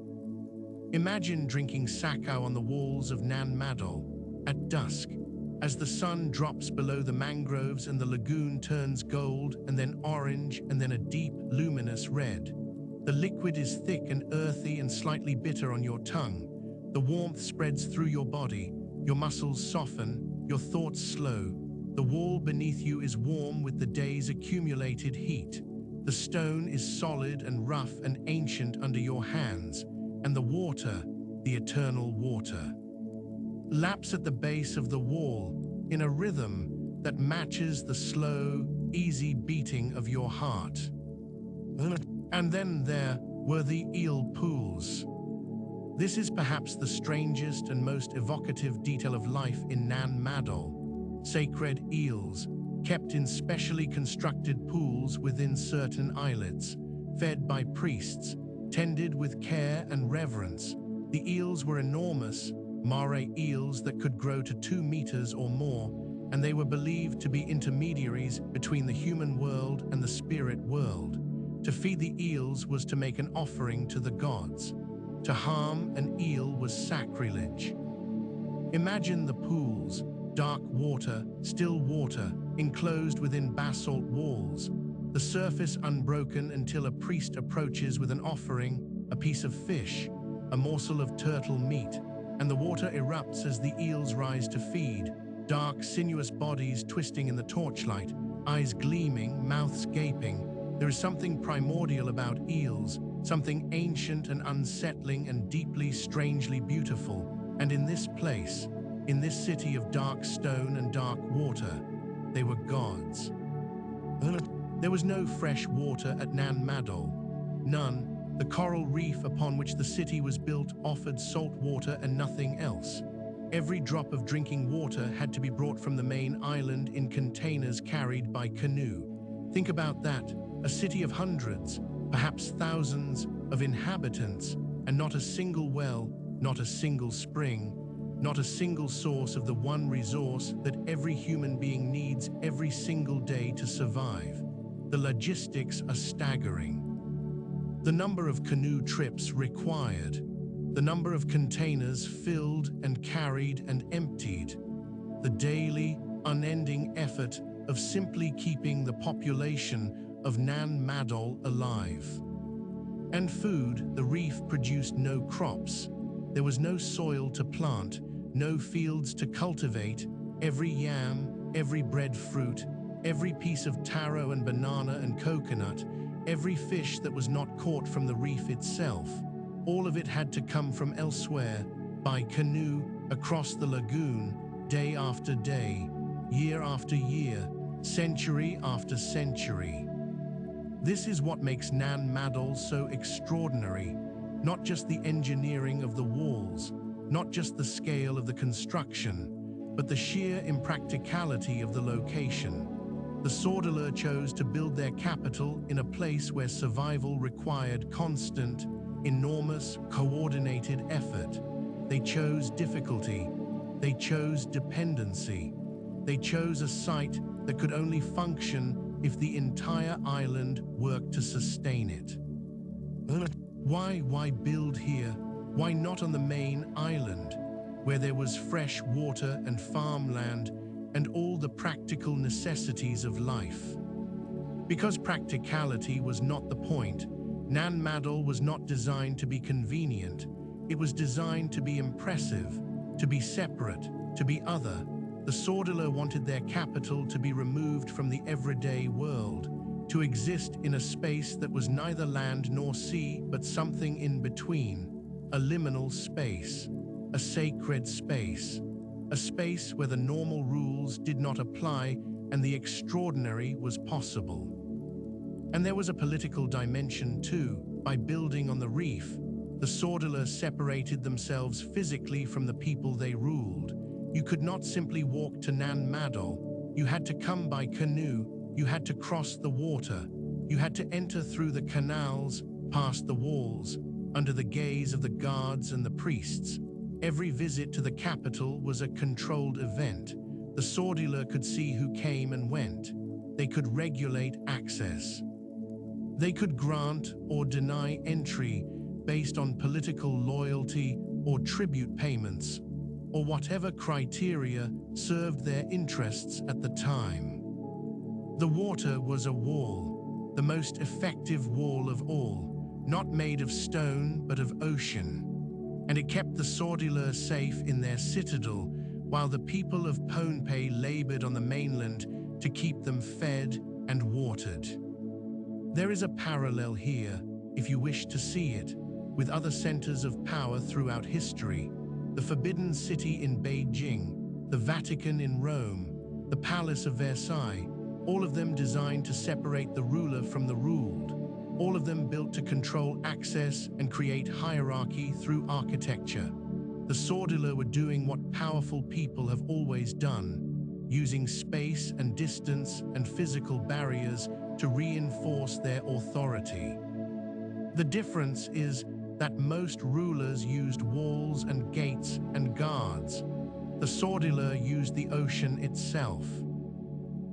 [SPEAKER 1] Imagine drinking Sakau on the walls of Nan Madol at dusk, as the sun drops below the mangroves and the lagoon turns gold and then orange and then a deep, luminous red. The liquid is thick and earthy and slightly bitter on your tongue. The warmth spreads through your body, your muscles soften, your thoughts slow. The wall beneath you is warm with the day's accumulated heat. The stone is solid and rough and ancient under your hands, and the water, the eternal water, laps at the base of the wall in a rhythm that matches the slow, easy beating of your heart. And then there were the eel pools. This is perhaps the strangest and most evocative detail of life in Nan Madol. Sacred eels, kept in specially constructed pools within certain islets, fed by priests, tended with care and reverence. The eels were enormous, mare eels that could grow to 2 meters or more, and they were believed to be intermediaries between the human world and the spirit world. To feed the eels was to make an offering to the gods. To harm an eel was sacrilege. Imagine the pools, dark water, still water, enclosed within basalt walls, the surface unbroken until a priest approaches with an offering, a piece of fish, a morsel of turtle meat, and the water erupts as the eels rise to feed, dark, sinuous bodies twisting in the torchlight, eyes gleaming, mouths gaping. There is something primordial about eels, something ancient and unsettling and deeply, strangely beautiful. And in this place, in this city of dark stone and dark water, they were gods. There was no fresh water at Nan Madol. None. The coral reef upon which the city was built offered salt water and nothing else. Every drop of drinking water had to be brought from the main island in containers carried by canoe. Think about that. A city of hundreds, perhaps thousands, of inhabitants, and not a single well, not a single spring, not a single source of the one resource that every human being needs every single day to survive. The logistics are staggering. The number of canoe trips required, the number of containers filled and carried and emptied, the daily, unending effort of simply keeping the population of Nan Madol alive. And food, the reef produced no crops. There was no soil to plant, no fields to cultivate. Every yam, every breadfruit, every piece of taro and banana and coconut, every fish that was not caught from the reef itself, all of it had to come from elsewhere, by canoe, across the lagoon, day after day, year after year, century after century. This is what makes Nan Madol so extraordinary, not just the engineering of the walls, not just the scale of the construction, but the sheer impracticality of the location. The Saudeleur chose to build their capital in a place where survival required constant, enormous, coordinated effort. They chose difficulty. They chose dependency. They chose a site that could only function if the entire island worked to sustain it. Why build here? Why not on the main island, where there was fresh water and farmland and all the practical necessities of life? Because practicality was not the point. Nan Madol was not designed to be convenient. It was designed to be impressive, to be separate, to be other. The Saudeleur wanted their capital to be removed from the everyday world, to exist in a space that was neither land nor sea, but something in between, a liminal space, a sacred space, a space where the normal rules did not apply and the extraordinary was possible. And there was a political dimension too. By building on the reef, the Saudeleur separated themselves physically from the people they ruled. You could not simply walk to Nan Madol. You had to come by canoe. You had to cross the water. You had to enter through the canals, past the walls, under the gaze of the guards and the priests. Every visit to the capital was a controlled event. The Saudeleur could see who came and went. They could regulate access. They could grant or deny entry based on political loyalty or tribute payments, or whatever criteria served their interests at the time. The water was a wall, the most effective wall of all, not made of stone but of ocean, and it kept the Saudeleur safe in their citadel while the people of Pohnpei labored on the mainland to keep them fed and watered. There is a parallel here, if you wish to see it, with other centers of power throughout history. The Forbidden City in Beijing, the Vatican in Rome, the Palace of Versailles, all of them designed to separate the ruler from the ruled, all of them built to control access and create hierarchy through architecture. The Saudeleur were doing what powerful people have always done, using space and distance and physical barriers to reinforce their authority. The difference is that most rulers used walls and gates and guards. The Saudeleur used the ocean itself.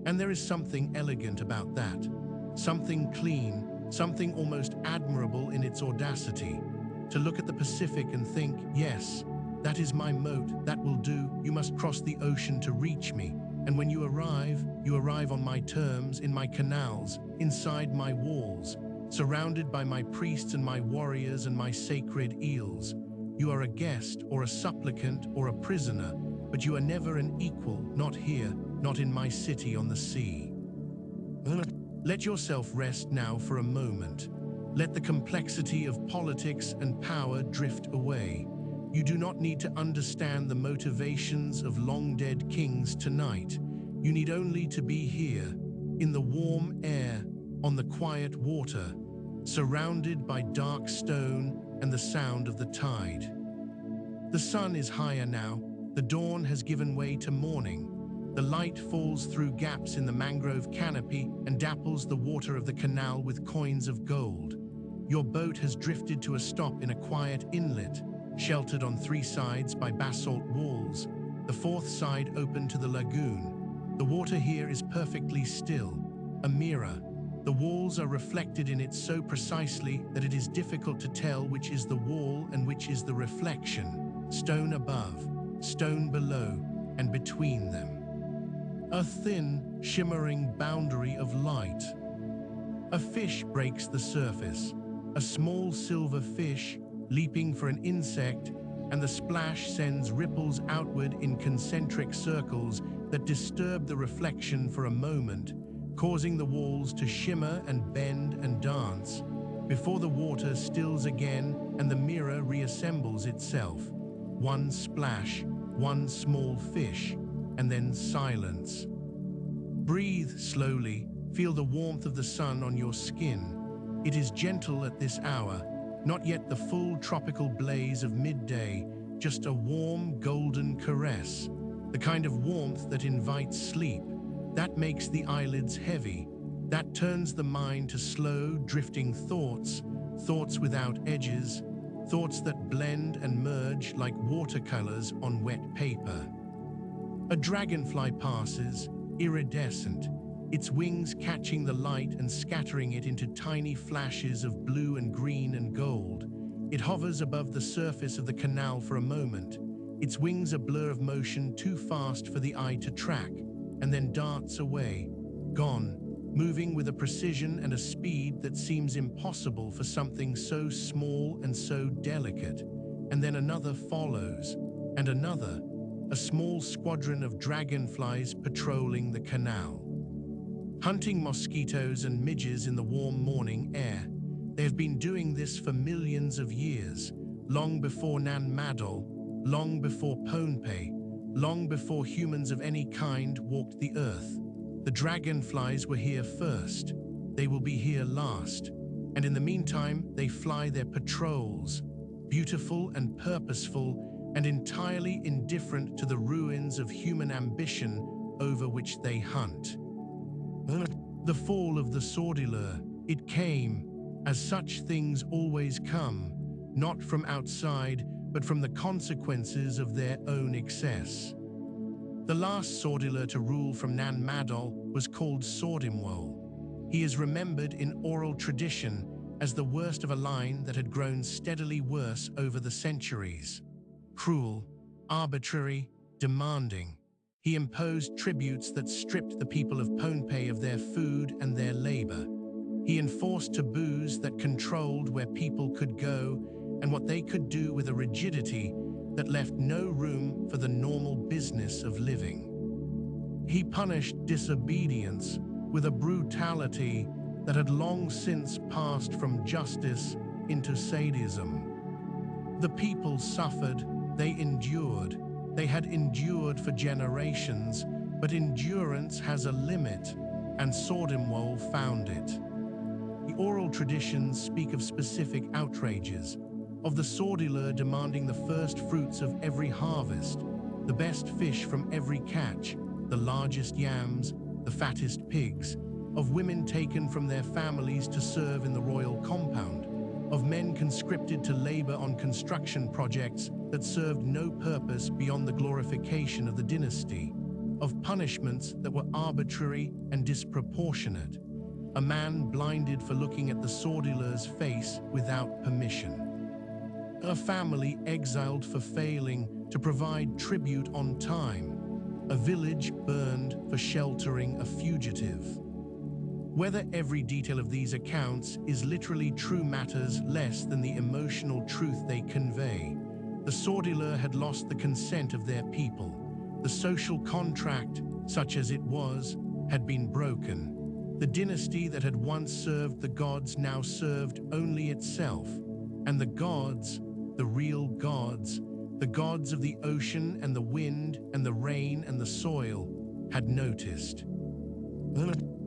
[SPEAKER 1] And there is something elegant about that, something clean, something almost admirable in its audacity. To look at the Pacific and think, yes, that is my moat, that will do, you must cross the ocean to reach me. And when you arrive on my terms, in my canals, inside my walls, surrounded by my priests and my warriors and my sacred eels. You are a guest or a supplicant or a prisoner, but you are never an equal, not here, not in my city on the sea. Let yourself rest now for a moment. Let the complexity of politics and power drift away. You do not need to understand the motivations of long-dead kings tonight. You need only to be here, in the warm air, on the quiet water, surrounded by dark stone and the sound of the tide. The sun is higher now. The dawn has given way to morning. The light falls through gaps in the mangrove canopy and dapples the water of the canal with coins of gold. Your boat has drifted to a stop in a quiet inlet, sheltered on 3 sides by basalt walls, the 4th side open to the lagoon. The water here is perfectly still, a mirror. The walls are reflected in it so precisely that it is difficult to tell which is the wall and which is the reflection. Stone above, stone below, and between them. A thin, shimmering boundary of light. A fish breaks the surface, a small silver fish leaping for an insect, and the splash sends ripples outward in concentric circles that disturb the reflection for a moment, causing the walls to shimmer and bend and dance, before the water stills again and the mirror reassembles itself. One splash, one small fish, and then silence. Breathe slowly, feel the warmth of the sun on your skin. It is gentle at this hour, not yet the full tropical blaze of midday, just a warm golden caress, the kind of warmth that invites sleep, that makes the eyelids heavy, that turns the mind to slow, drifting thoughts, thoughts without edges, thoughts that blend and merge like watercolors on wet paper. A dragonfly passes, iridescent, its wings catching the light and scattering it into tiny flashes of blue and green and gold. It hovers above the surface of the canal for a moment, its wings a blur of motion too fast for the eye to track, and then darts away, gone, moving with a precision and a speed that seems impossible for something so small and so delicate. And then another follows, and another, a small squadron of dragonflies patrolling the canal. Hunting mosquitoes and midges in the warm morning air. They have been doing this for millions of years, long before Nan Madol, long before Pohnpei, long before humans of any kind walked the earth. The dragonflies were here first. They will be here last. And in the meantime, they fly their patrols, beautiful and purposeful and entirely indifferent to the ruins of human ambition over which they hunt. The fall of the Saudeleur, it came, as such things always come, not from outside, but from the consequences of their own excess. The last Saudeleur to rule from Nan Madol was called Sorcerer-kings. He is remembered in oral tradition as the worst of a line that had grown steadily worse over the centuries. Cruel, arbitrary, demanding, he imposed tributes that stripped the people of Pohnpei of their food and their labor. He enforced taboos that controlled where people could go and what they could do with a rigidity that left no room for the normal business of living. He punished disobedience with a brutality that had long since passed from justice into sadism. The people suffered, they endured. They had endured for generations, but endurance has a limit, and Sorcerer-kings found it. The oral traditions speak of specific outrages, of the Saudeleur demanding the first fruits of every harvest, the best fish from every catch, the largest yams, the fattest pigs, of women taken from their families to serve in the royal compound, of men conscripted to labor on construction projects that served no purpose beyond the glorification of the dynasty, of punishments that were arbitrary and disproportionate, a man blinded for looking at the Saudeleur's face without permission, a family exiled for failing to provide tribute on time, a village burned for sheltering a fugitive. Whether every detail of these accounts is literally true matters less than the emotional truth they convey. The Saudeleur had lost the consent of their people. The social contract, such as it was, had been broken. The dynasty that had once served the gods now served only itself. And the gods, the real gods, the gods of the ocean and the wind and the rain and the soil, had noticed.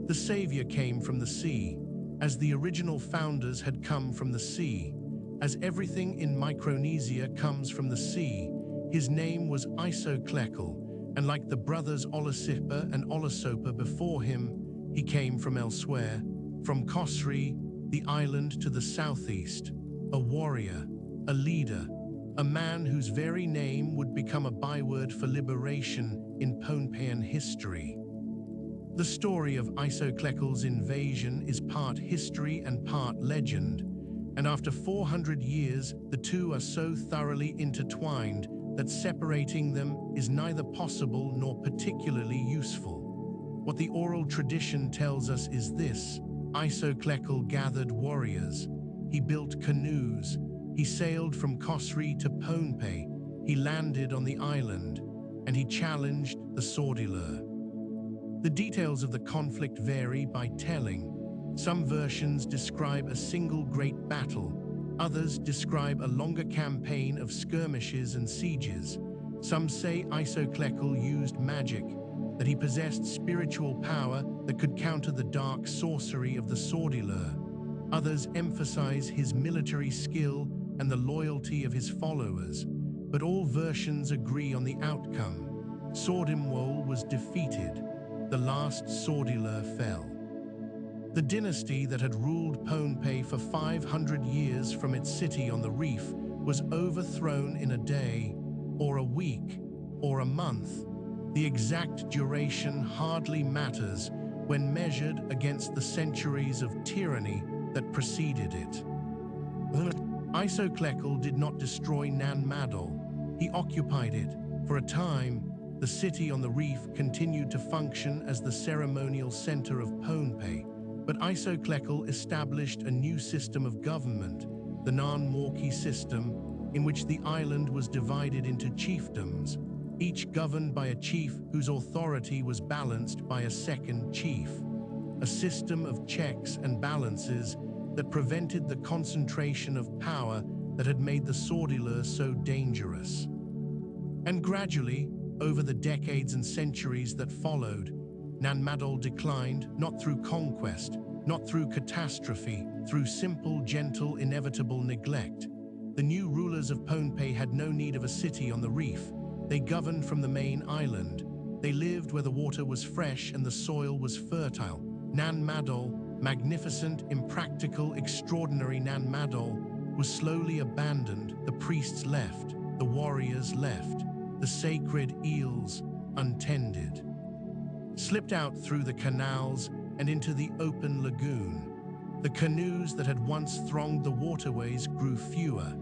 [SPEAKER 1] The Savior came from the sea, as the original founders had come from the sea. As everything in Micronesia comes from the sea, his name was Isoclecal, and like the brothers Olosohpa and Olosohpa before him, he came from elsewhere, from Sorcery, the island to the southeast, a warrior, a leader, a man whose very name would become a byword for liberation in Pohnpeian history. The story of Isoclecal's invasion is part history and part legend, and after 400 years, the two are so thoroughly intertwined that separating them is neither possible nor particularly useful. What the oral tradition tells us is this: Isoclecal gathered warriors. He built canoes. He sailed from Sorcery to Pohnpei. He landed on the island, and he challenged the Saudeleur. The details of the conflict vary by telling. Some versions describe a single great battle. Others describe a longer campaign of skirmishes and sieges. Some say Isoclecal used magic, that he possessed spiritual power that could counter the dark sorcery of the Saudeleur. Others emphasize his military skill and the loyalty of his followers, but all versions agree on the outcome. Sorcerer-kings was defeated. The last Saudeleur fell. The dynasty that had ruled Pohnpei for 500 years from its city on the Reef was overthrown in a day, or a week, or a month. The exact duration hardly matters when measured against the centuries of tyranny that preceded it. Isoclecal did not destroy Nan Madol. He occupied it. For a time, the city on the Reef continued to function as the ceremonial center of Pohnpei, but Isoclecal established a new system of government, the Nan system, in which the island was divided into chiefdoms, each governed by a chief whose authority was balanced by a second chief, a system of checks and balances that prevented the concentration of power that had made the Saudeleur so dangerous. And gradually, over the decades and centuries that followed, Nan Madol declined, not through conquest, not through catastrophe, through simple, gentle, inevitable neglect. The new rulers of Pohnpei had no need of a city on the Reef. They governed from the main island. They lived where the water was fresh and the soil was fertile. Nan Madol, magnificent, impractical, extraordinary Nan Madol, was slowly abandoned. The priests left, the warriors left, the sacred eels untended. Slipped out through the canals and into the open lagoon. The canoes that had once thronged the waterways grew fewer.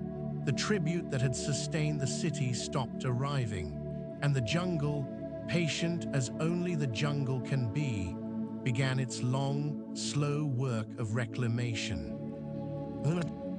[SPEAKER 1] The tribute that had sustained the city stopped arriving, and the jungle, patient as only the jungle can be, began its long, slow work of reclamation.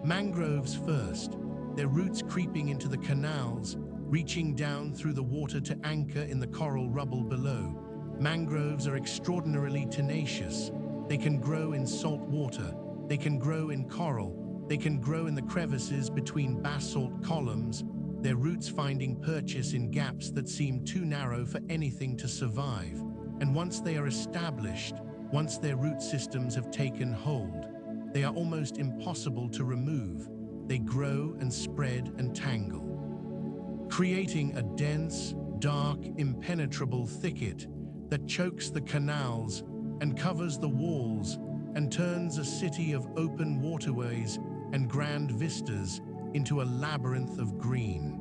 [SPEAKER 1] Mangroves first, their roots creeping into the canals, reaching down through the water to anchor in the coral rubble below. Mangroves are extraordinarily tenacious. They can grow in salt water, they can grow in coral, they can grow in the crevices between basalt columns, their roots finding purchase in gaps that seem too narrow for anything to survive. And once they are established, once their root systems have taken hold, they are almost impossible to remove. They grow and spread and tangle, creating a dense, dark, impenetrable thicket that chokes the canals and covers the walls and turns a city of open waterways and grand vistas into a labyrinth of green.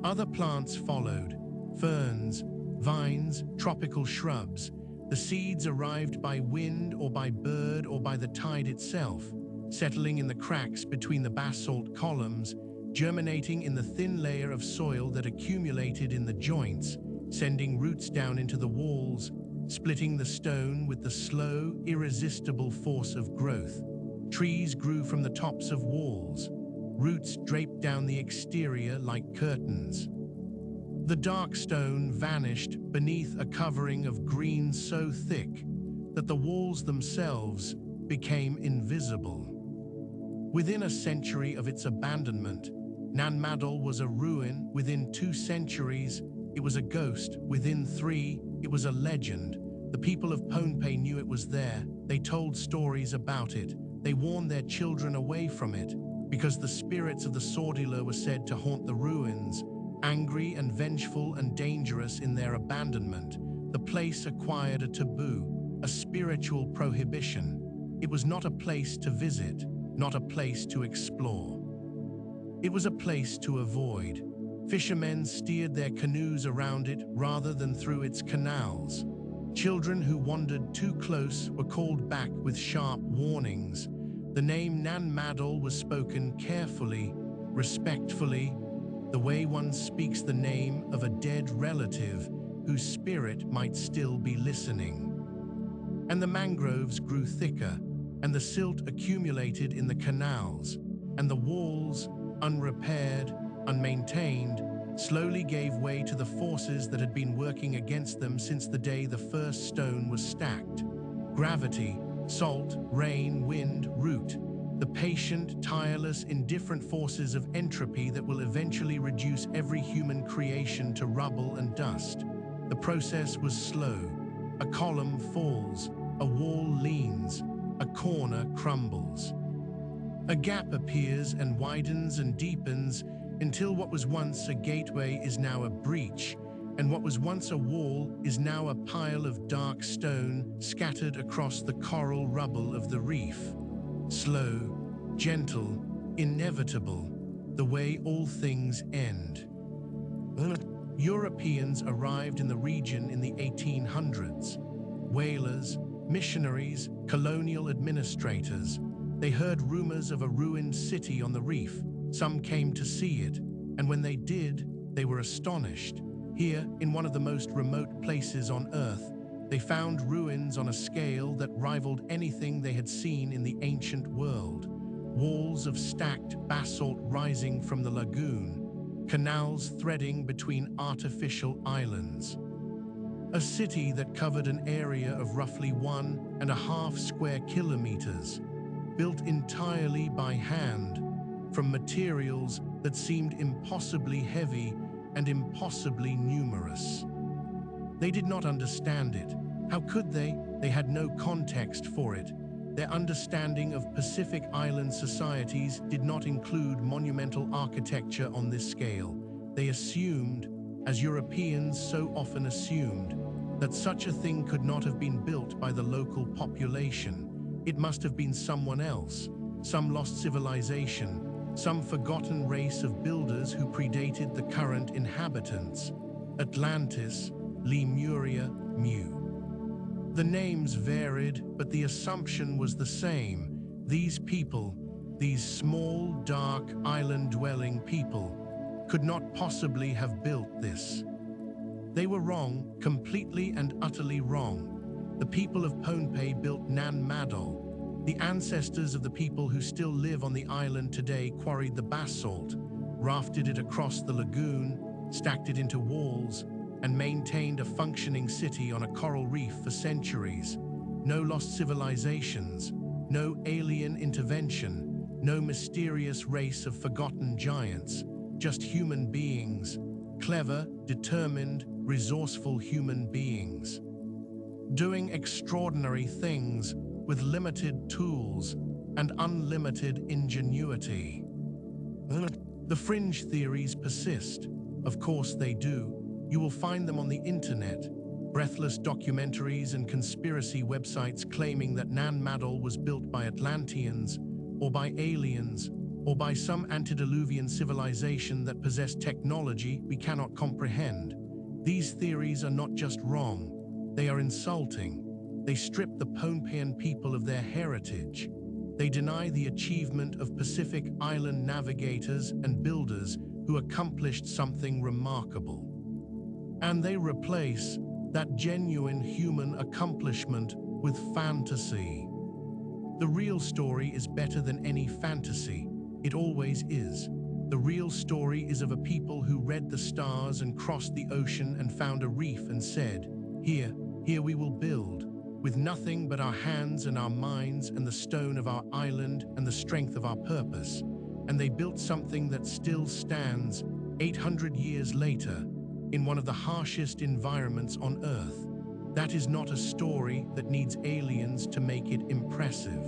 [SPEAKER 1] Other plants followed, ferns, vines, tropical shrubs. The seeds arrived by wind or by bird or by the tide itself, settling in the cracks between the basalt columns, germinating in the thin layer of soil that accumulated in the joints, sending roots down into the walls, splitting the stone with the slow, irresistible force of growth. Trees grew from the tops of walls. Roots draped down the exterior like curtains. The dark stone vanished beneath a covering of green so thick that the walls themselves became invisible. Within a century of its abandonment, Nan Madol was a ruin. Within 2 centuries, it was a ghost. Within 3, it was a legend. The people of Pohnpei knew it was there. They told stories about it. They warned their children away from it, because the spirits of the Saudeleur were said to haunt the ruins, angry and vengeful and dangerous in their abandonment. The place acquired a taboo, a spiritual prohibition. It was not a place to visit, not a place to explore. It was a place to avoid. Fishermen steered their canoes around it rather than through its canals. Children who wandered too close were called back with sharp warnings. The name Nan Madol was spoken carefully, respectfully, the way one speaks the name of a dead relative whose spirit might still be listening. And the mangroves grew thicker, and the silt accumulated in the canals, and the walls, unrepaired, unmaintained, slowly gave way to the forces that had been working against them since the day the first stone was stacked. Gravity, salt, rain, wind, root, the patient, tireless, indifferent forces of entropy that will eventually reduce every human creation to rubble and dust. The process was slow. A column falls, a wall leans, a corner crumbles. A gap appears and widens and deepens until what was once a gateway is now a breach, and what was once a wall is now a pile of dark stone scattered across the coral rubble of the reef. Slow, gentle, inevitable, the way all things end. Europeans arrived in the region in the 1800s. Whalers, missionaries, colonial administrators. They heard rumors of a ruined city on the reef. Some came to see it, and when they did, they were astonished. Here, in one of the most remote places on Earth, they found ruins on a scale that rivaled anything they had seen in the ancient world. Walls of stacked basalt rising from the lagoon, canals threading between artificial islands. A city that covered an area of roughly 1.5 square kilometers, built entirely by hand, from materials that seemed impossibly heavy and impossibly numerous. They did not understand it. How could they? They had no context for it. Their understanding of Pacific Island societies did not include monumental architecture on this scale. They assumed, as Europeans so often assumed, that such a thing could not have been built by the local population. It must have been someone else, some lost civilization, some forgotten race of builders who predated the current inhabitants, Atlantis, Lemuria, Mu. The names varied, but the assumption was the same. These people, these small, dark, island-dwelling people, could not possibly have built this. They were wrong, completely and utterly wrong. The people of Pohnpei built Nan Madol. The ancestors of the people who still live on the island today quarried the basalt, rafted it across the lagoon, stacked it into walls, and maintained a functioning city on a coral reef for centuries. No lost civilizations, no alien intervention, no mysterious race of forgotten giants, just human beings, clever, determined, resourceful human beings, doing extraordinary things with limited tools and unlimited ingenuity. The fringe theories persist. Of course they do. You will find them on the internet. Breathless documentaries and conspiracy websites claiming that Nan Madol was built by Atlanteans, or by aliens, or by some antediluvian civilization that possessed technology we cannot comprehend. These theories are not just wrong, they are insulting. They strip the Pohnpeian people of their heritage. They deny the achievement of Pacific Island navigators and builders who accomplished something remarkable. And they replace that genuine human accomplishment with fantasy. The real story is better than any fantasy. It always is. The real story is of a people who read the stars and crossed the ocean and found a reef and said, here we will build, with nothing but our hands and our minds and the stone of our island and the strength of our purpose. And they built something that still stands 800 years later in one of the harshest environments on Earth. That is not a story that needs aliens to make it impressive.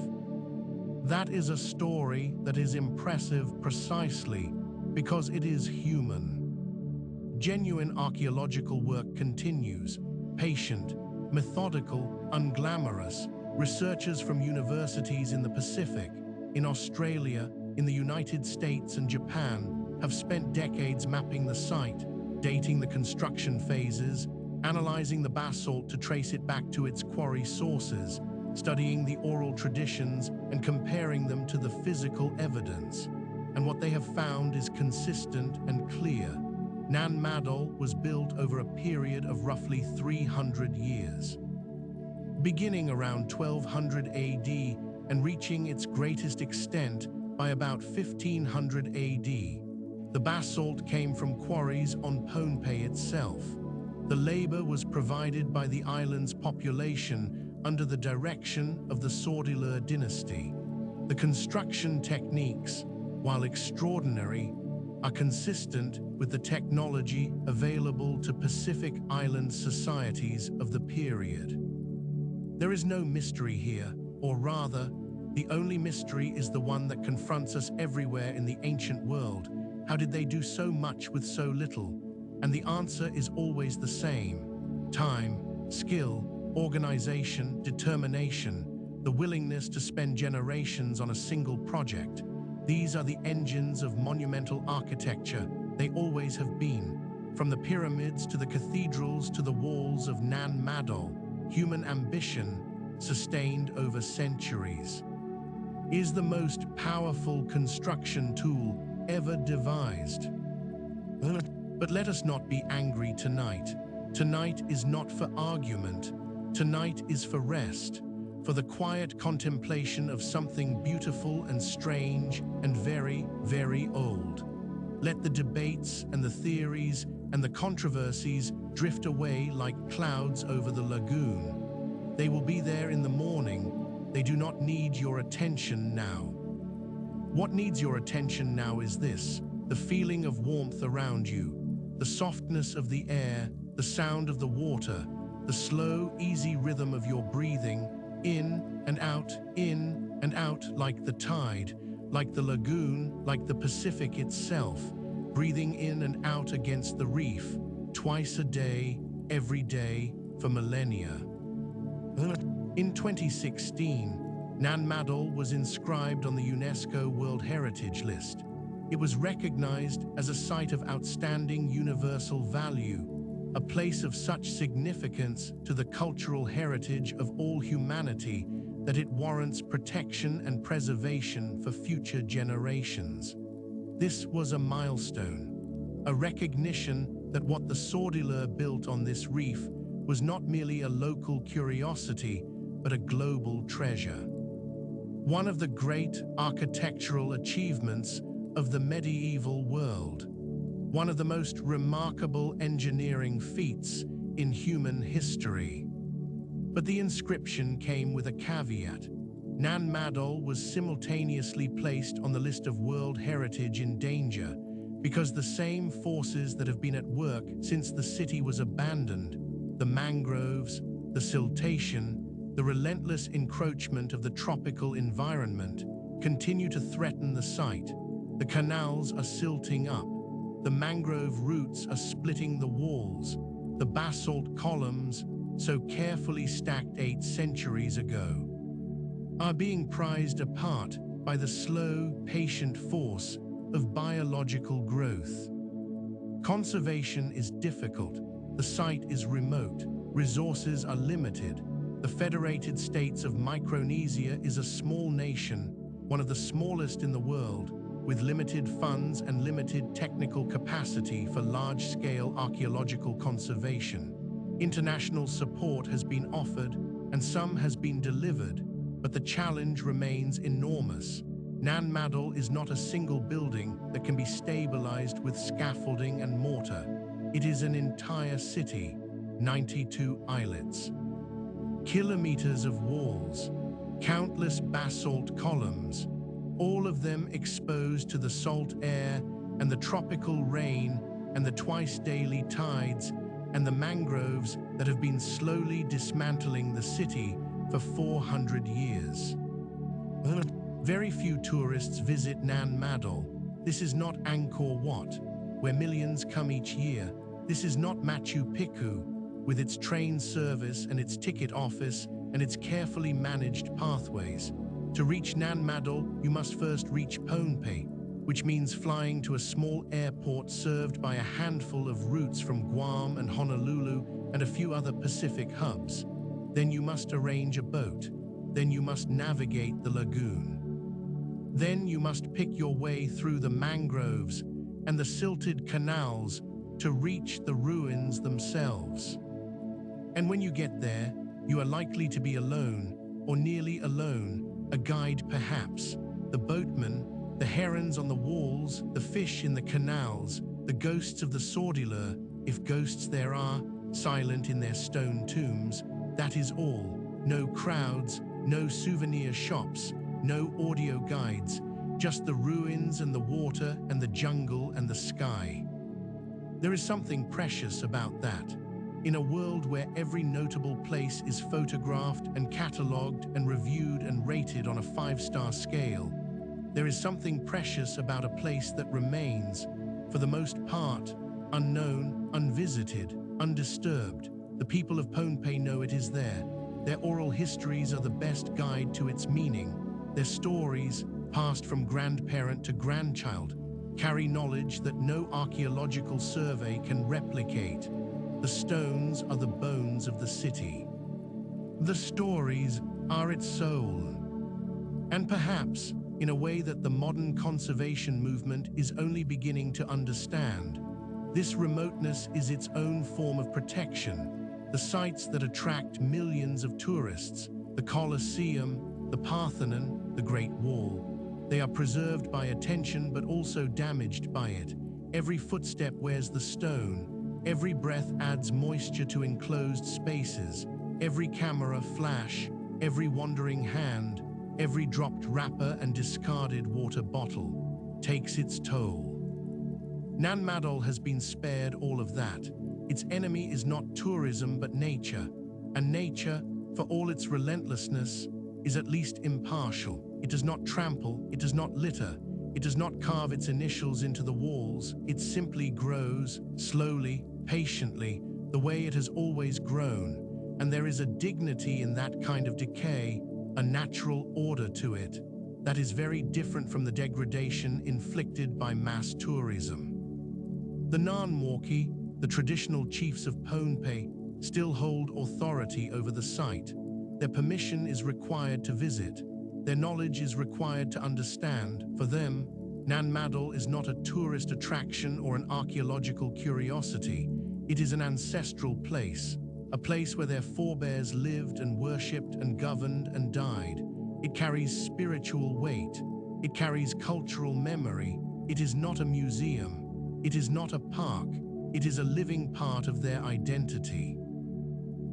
[SPEAKER 1] That is a story that is impressive precisely because it is human. Genuine archaeological work continues, patient, methodical, unglamorous. Researchers from universities in the Pacific, in Australia, in the United States and Japan have spent decades mapping the site, dating the construction phases, analyzing the basalt to trace it back to its quarry sources, studying the oral traditions and comparing them to the physical evidence. And what they have found is consistent and clear. Nan Madol was built over a period of roughly 300 years. Beginning around 1200 AD and reaching its greatest extent by about 1500 AD, the basalt came from quarries on Pohnpei itself. The labor was provided by the island's population under the direction of the Saudeleur Dynasty. The construction techniques, while extraordinary, are consistent with the technology available to Pacific Island societies of the period. There is no mystery here, or rather, the only mystery is the one that confronts us everywhere in the ancient world. How did they do so much with so little? And the answer is always the same. Time, skill, organization, determination, the willingness to spend generations on a single project. These are the engines of monumental architecture. They always have been. From the pyramids to the cathedrals to the walls of Nan Madol, human ambition, sustained over centuries, is the most powerful construction tool ever devised. But let us not be angry tonight. Tonight is not for argument. Tonight is for rest, for the quiet contemplation of something beautiful and strange and very, very old. Let the debates and the theories and the controversies drift away like clouds over the lagoon. They will be there in the morning. They do not need your attention now. What needs your attention now is this: the feeling of warmth around you, the softness of the air, the sound of the water, the slow, easy rhythm of your breathing, in and out like the tide, like the lagoon, like the Pacific itself, breathing in and out against the reef, twice a day, every day, for millennia. In 2016, Nan Madol was inscribed on the UNESCO World Heritage List. It was recognized as a site of outstanding universal value, a place of such significance to the cultural heritage of all humanity that it warrants protection and preservation for future generations. This was a milestone, a recognition that what the Saudeleur built on this reef was not merely a local curiosity, but a global treasure. One of the great architectural achievements of the medieval world, one of the most remarkable engineering feats in human history. But the inscription came with a caveat. Nan Madol was simultaneously placed on the list of World Heritage in danger because the same forces that have been at work since the city was abandoned, the mangroves, the siltation, the relentless encroachment of the tropical environment, continue to threaten the site. The canals are silting up, the mangrove roots are splitting the walls, the basalt columns, so carefully stacked 8 centuries ago, are being prized apart by the slow, patient force of biological growth. Conservation is difficult, the site is remote, resources are limited. The Federated States of Micronesia is a small nation, one of the smallest in the world, with limited funds and limited technical capacity for large-scale archaeological conservation. International support has been offered and some has been delivered, but the challenge remains enormous. Nan Madol is not a single building that can be stabilized with scaffolding and mortar. It is an entire city, 92 islets, kilometers of walls, countless basalt columns, all of them exposed to the salt air and the tropical rain and the twice-daily tides and the mangroves that have been slowly dismantling the city for 400 years. Very few tourists visit Nan Madol. This is not Angkor Wat, where millions come each year. This is not Machu Picchu, with its train service and its ticket office and its carefully managed pathways. To reach Nan Madol, you must first reach Pohnpei, which means flying to a small airport served by a handful of routes from Guam and Honolulu and a few other Pacific hubs. Then you must arrange a boat. Then you must navigate the lagoon. Then you must pick your way through the mangroves and the silted canals to reach the ruins themselves. And when you get there, you are likely to be alone, or nearly alone, a guide perhaps, the boatman, the herons on the walls, the fish in the canals, the ghosts of the Saudeleur, if ghosts there are, silent in their stone tombs. That is all. No crowds, no souvenir shops, no audio guides, just the ruins and the water and the jungle and the sky. There is something precious about that. In a world where every notable place is photographed and catalogued and reviewed and rated on a 5-star scale, there is something precious about a place that remains, for the most part, unknown, unvisited, undisturbed. The people of Pohnpei know it is there. Their oral histories are the best guide to its meaning. Their stories, passed from grandparent to grandchild, carry knowledge that no archaeological survey can replicate. The stones are the bones of the city. The stories are its soul. And perhaps, in a way that the modern conservation movement is only beginning to understand, this remoteness is its own form of protection. The sites that attract millions of tourists, the Colosseum, the Parthenon, the Great Wall, they are preserved by attention but also damaged by it. Every footstep wears the stone. Every breath adds moisture to enclosed spaces. Every camera flash, every wandering hand, every dropped wrapper and discarded water bottle takes its toll. Nan Madol has been spared all of that. Its enemy is not tourism but nature, and nature, for all its relentlessness, is at least impartial. It does not trample, it does not litter, it does not carve its initials into the walls. It simply grows, slowly, patiently, the way it has always grown, and there is a dignity in that kind of decay, a natural order to it. that is very different from the degradation inflicted by mass tourism. The Nan Madol, the traditional chiefs of Pohnpei, still hold authority over the site. Their permission is required to visit. Their knowledge is required to understand. For them, Nan Madol is not a tourist attraction or an archaeological curiosity. It is an ancestral place, a place where their forebears lived and worshipped and governed and died. It carries spiritual weight. It carries cultural memory. It is not a museum. It is not a park. It is a living part of their identity.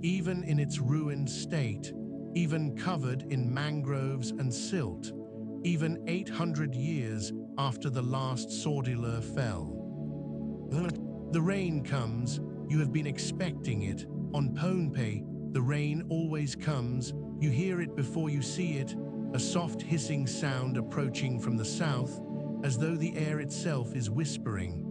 [SPEAKER 1] Even in its ruined state, even covered in mangroves and silt, even 800 years after the last Saudeleur fell. The rain comes. You have been expecting it. On Pohnpei, the rain always comes. You hear it before you see it, a soft hissing sound approaching from the south, as though the air itself is whispering.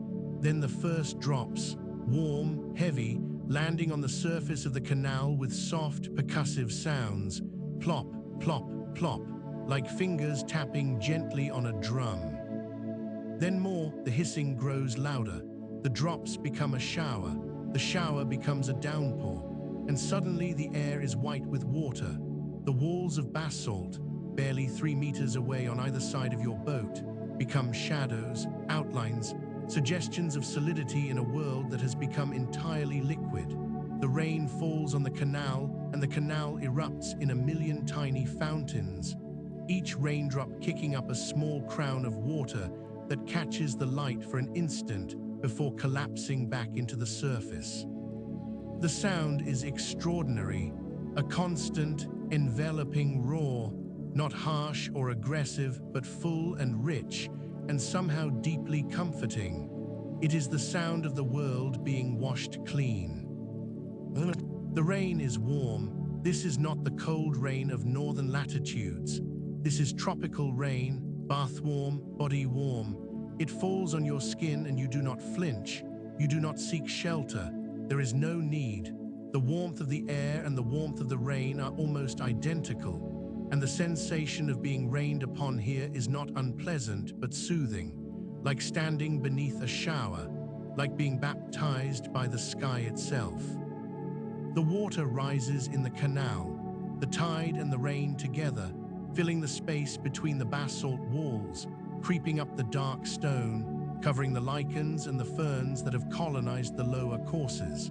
[SPEAKER 1] Then the first drops, warm, heavy, landing on the surface of the canal with soft, percussive sounds, plop, plop, plop, like fingers tapping gently on a drum. Then more, the hissing grows louder. The drops become a shower. The shower becomes a downpour, and suddenly the air is white with water. The walls of basalt, barely 3 meters away on either side of your boat, become shadows, outlines, suggestions of solidity in a world that has become entirely liquid. The rain falls on the canal, and the canal erupts in a million tiny fountains, each raindrop kicking up a small crown of water that catches the light for an instant before collapsing back into the surface. The sound is extraordinary, a constant, enveloping roar, not harsh or aggressive, but full and rich, and somehow deeply comforting. It is the sound of the world being washed clean. The rain is warm. This is not the cold rain of northern latitudes. This is tropical rain, bath warm, body warm. It falls on your skin and you do not flinch. You do not seek shelter. There is no need. The warmth of the air and the warmth of the rain are almost identical, and the sensation of being rained upon here is not unpleasant but soothing, like standing beneath a shower, like being baptized by the sky itself. The water rises in the canal, the tide and the rain together, filling the space between the basalt walls, creeping up the dark stone, covering the lichens and the ferns that have colonized the lower courses.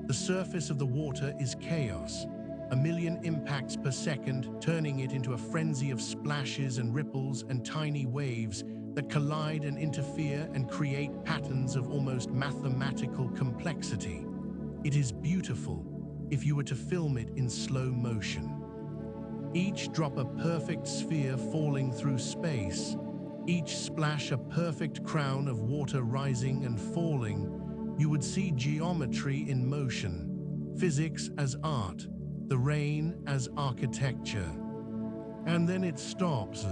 [SPEAKER 1] The surface of the water is chaos, a million impacts per second, turning it into a frenzy of splashes and ripples and tiny waves that collide and interfere and create patterns of almost mathematical complexity. It is beautiful if you were to film it in slow motion. Each drop a perfect sphere falling through space, each splash a perfect crown of water rising and falling. You would see geometry in motion, physics as art, the rain as architecture. And then it stops.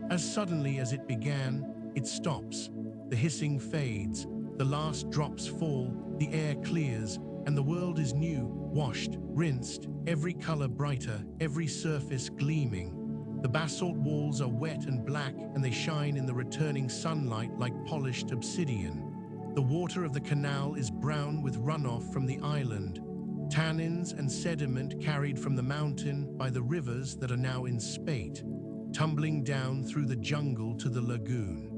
[SPEAKER 1] As suddenly as it began, it stops. The hissing fades, the last drops fall, the air clears, and the world is new, washed, rinsed, every color brighter, every surface gleaming. The basalt walls are wet and black, and they shine in the returning sunlight like polished obsidian. The water of the canal is brown with runoff from the island, tannins and sediment carried from the mountain by the rivers that are now in spate, tumbling down through the jungle to the lagoon.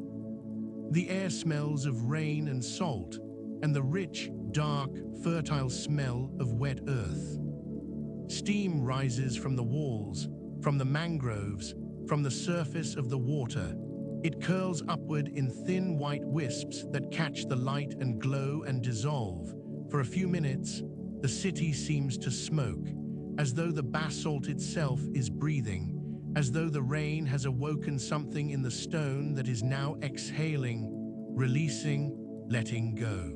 [SPEAKER 1] The air smells of rain and salt, and the rich, dark, fertile smell of wet earth. Steam rises from the walls, from the mangroves, from the surface of the water. It curls upward in thin white wisps that catch the light and glow and dissolve. For a few minutes, the city seems to smoke, as though the basalt itself is breathing, as though the rain has awoken something in the stone that is now exhaling, releasing, letting go.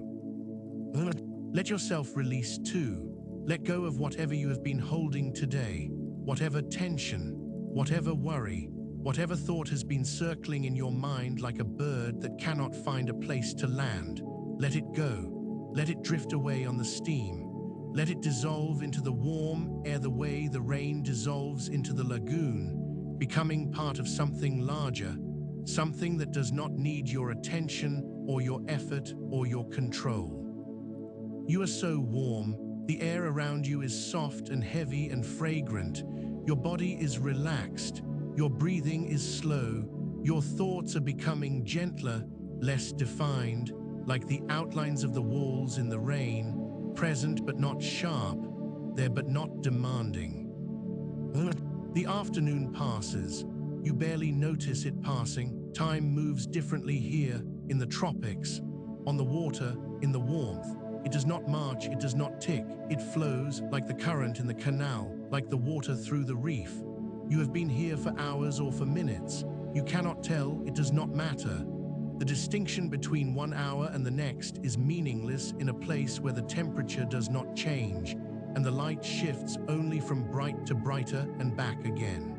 [SPEAKER 1] Let yourself release too. Let go of whatever you have been holding today, whatever tension, whatever worry, whatever thought has been circling in your mind like a bird that cannot find a place to land. Let it go. Let it drift away on the steam. Let it dissolve into the warm air the way the rain dissolves into the lagoon. becoming part of something larger, something that does not need your attention or your effort or your control. You are so warm, the air around you is soft and heavy and fragrant, your body is relaxed, your breathing is slow, your thoughts are becoming gentler, less defined, like the outlines of the walls in the rain, present but not sharp, there but not demanding. The afternoon passes. You barely notice it passing. Time moves differently here, in the tropics, on the water, in the warmth. It does not march, it does not tick. It flows like the current in the canal, like the water through the reef. You have been here for hours or for minutes. You cannot tell, it does not matter. The distinction between 1 hour and the next is meaningless in a place where the temperature does not change, and the light shifts only from bright to brighter and back again.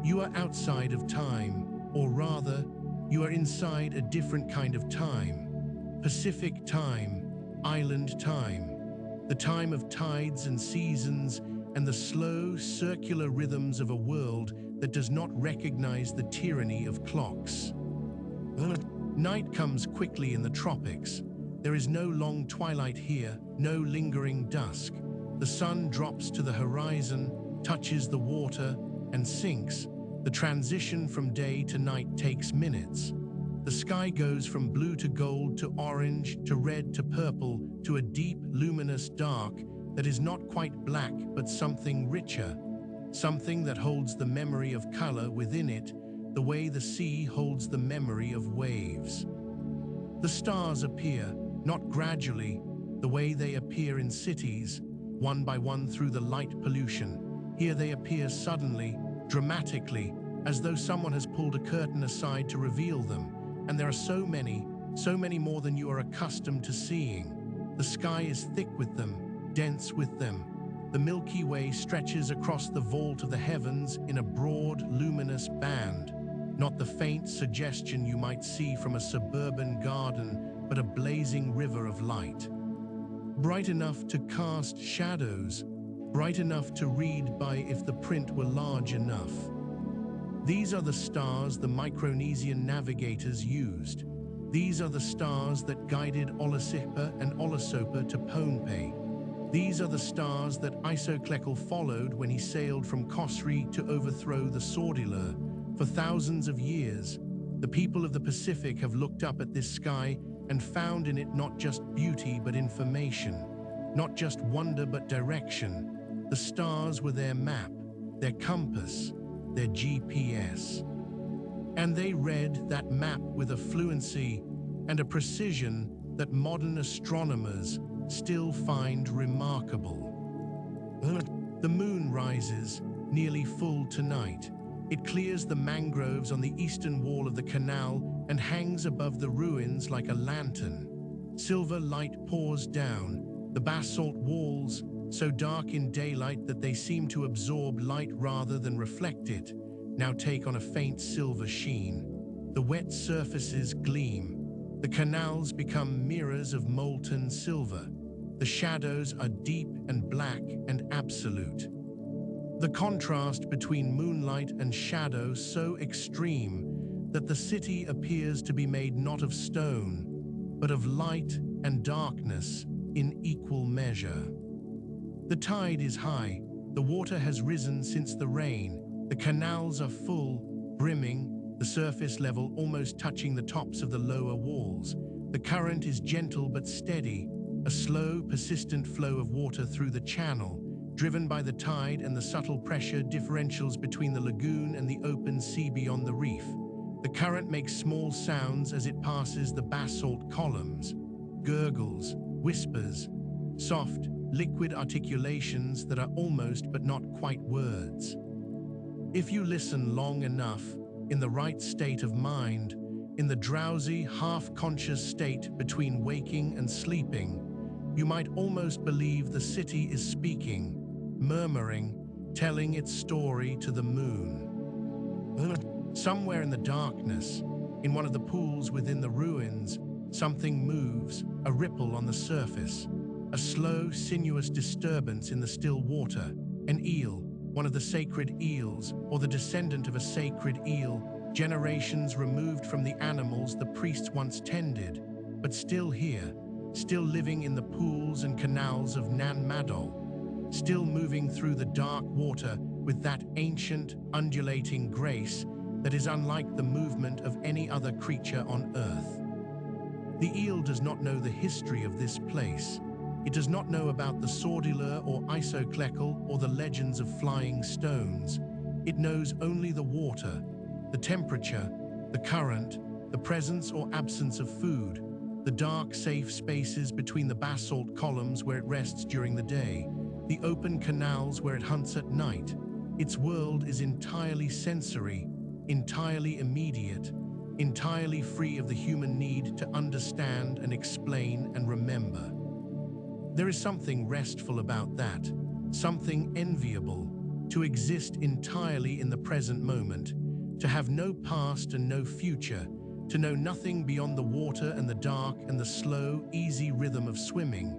[SPEAKER 1] You are outside of time, or rather, you are inside a different kind of time. Pacific time, island time, the time of tides and seasons and the slow, circular rhythms of a world that does not recognize the tyranny of clocks. Night comes quickly in the tropics. There is no long twilight here, no lingering dusk. The sun drops to the horizon, touches the water, and sinks. The transition from day to night takes minutes. The sky goes from blue to gold to orange to red to purple to a deep, luminous dark that is not quite black but something richer, something that holds the memory of color within it, the way the sea holds the memory of waves. The stars appear, not gradually, the way they appear in cities, one by one through the light pollution. Here they appear suddenly, dramatically, as though someone has pulled a curtain aside to reveal them. And there are so many more than you are accustomed to seeing. The sky is thick with them, dense with them. The Milky Way stretches across the vault of the heavens in a broad, luminous band, not the faint suggestion you might see from a suburban garden, but a blazing river of light. Bright enough to cast shadows, bright enough to read by if the print were large enough. These are the stars the Micronesian Navigators used. These are the stars that guided Olosohpa and Olosohpa to Pohnpei. These are the stars that Isotcleckle followed when he sailed from Sorcery to overthrow the Saudeleur. For thousands of years, the people of the Pacific have looked up at this sky and found in it not just beauty but information, not just wonder but direction. The stars were their map, their compass, their GPS. And they read that map with a fluency and a precision that modern astronomers still find remarkable. The moon rises, nearly full tonight. It clears the mangroves on the eastern wall of the canal and hangs above the ruins like a lantern. Silver light pours down. The basalt walls, so dark in daylight that they seem to absorb light rather than reflect it, now take on a faint silver sheen. The wet surfaces gleam. The canals become mirrors of molten silver. The shadows are deep and black and absolute. The contrast between moonlight and shadow so extreme that the city appears to be made not of stone, but of light and darkness in equal measure. The tide is high. The water has risen since the rain. The canals are full, brimming, the surface level almost touching the tops of the lower walls. The current is gentle but steady, a slow, persistent flow of water through the channel, driven by the tide and the subtle pressure differentials between the lagoon and the open sea beyond the reef. The current makes small sounds as it passes the basalt columns, gurgles, whispers, soft, liquid articulations that are almost but not quite words. If you listen long enough, in the right state of mind, in the drowsy, half-conscious state between waking and sleeping, you might almost believe the city is speaking, murmuring, telling its story to the moon. Somewhere in the darkness, in one of the pools within the ruins, something moves, a ripple on the surface, a slow, sinuous disturbance in the still water, an eel, one of the sacred eels, or the descendant of a sacred eel, generations removed from the animals the priests once tended, but still here, still living in the pools and canals of Nan Madol, still moving through the dark water with that ancient, undulating grace that is unlike the movement of any other creature on earth. The eel does not know the history of this place. It does not know about the Saudeleur or Isoclecal or the legends of flying stones. It knows only the water, the temperature, the current, the presence or absence of food, the dark, safe spaces between the basalt columns where it rests during the day, the open canals where it hunts at night. Its world is entirely sensory, entirely immediate, entirely free of the human need to understand and explain and remember. There is something restful about that, something enviable, to exist entirely in the present moment, to have no past and no future, to know nothing beyond the water and the dark and the slow, easy rhythm of swimming.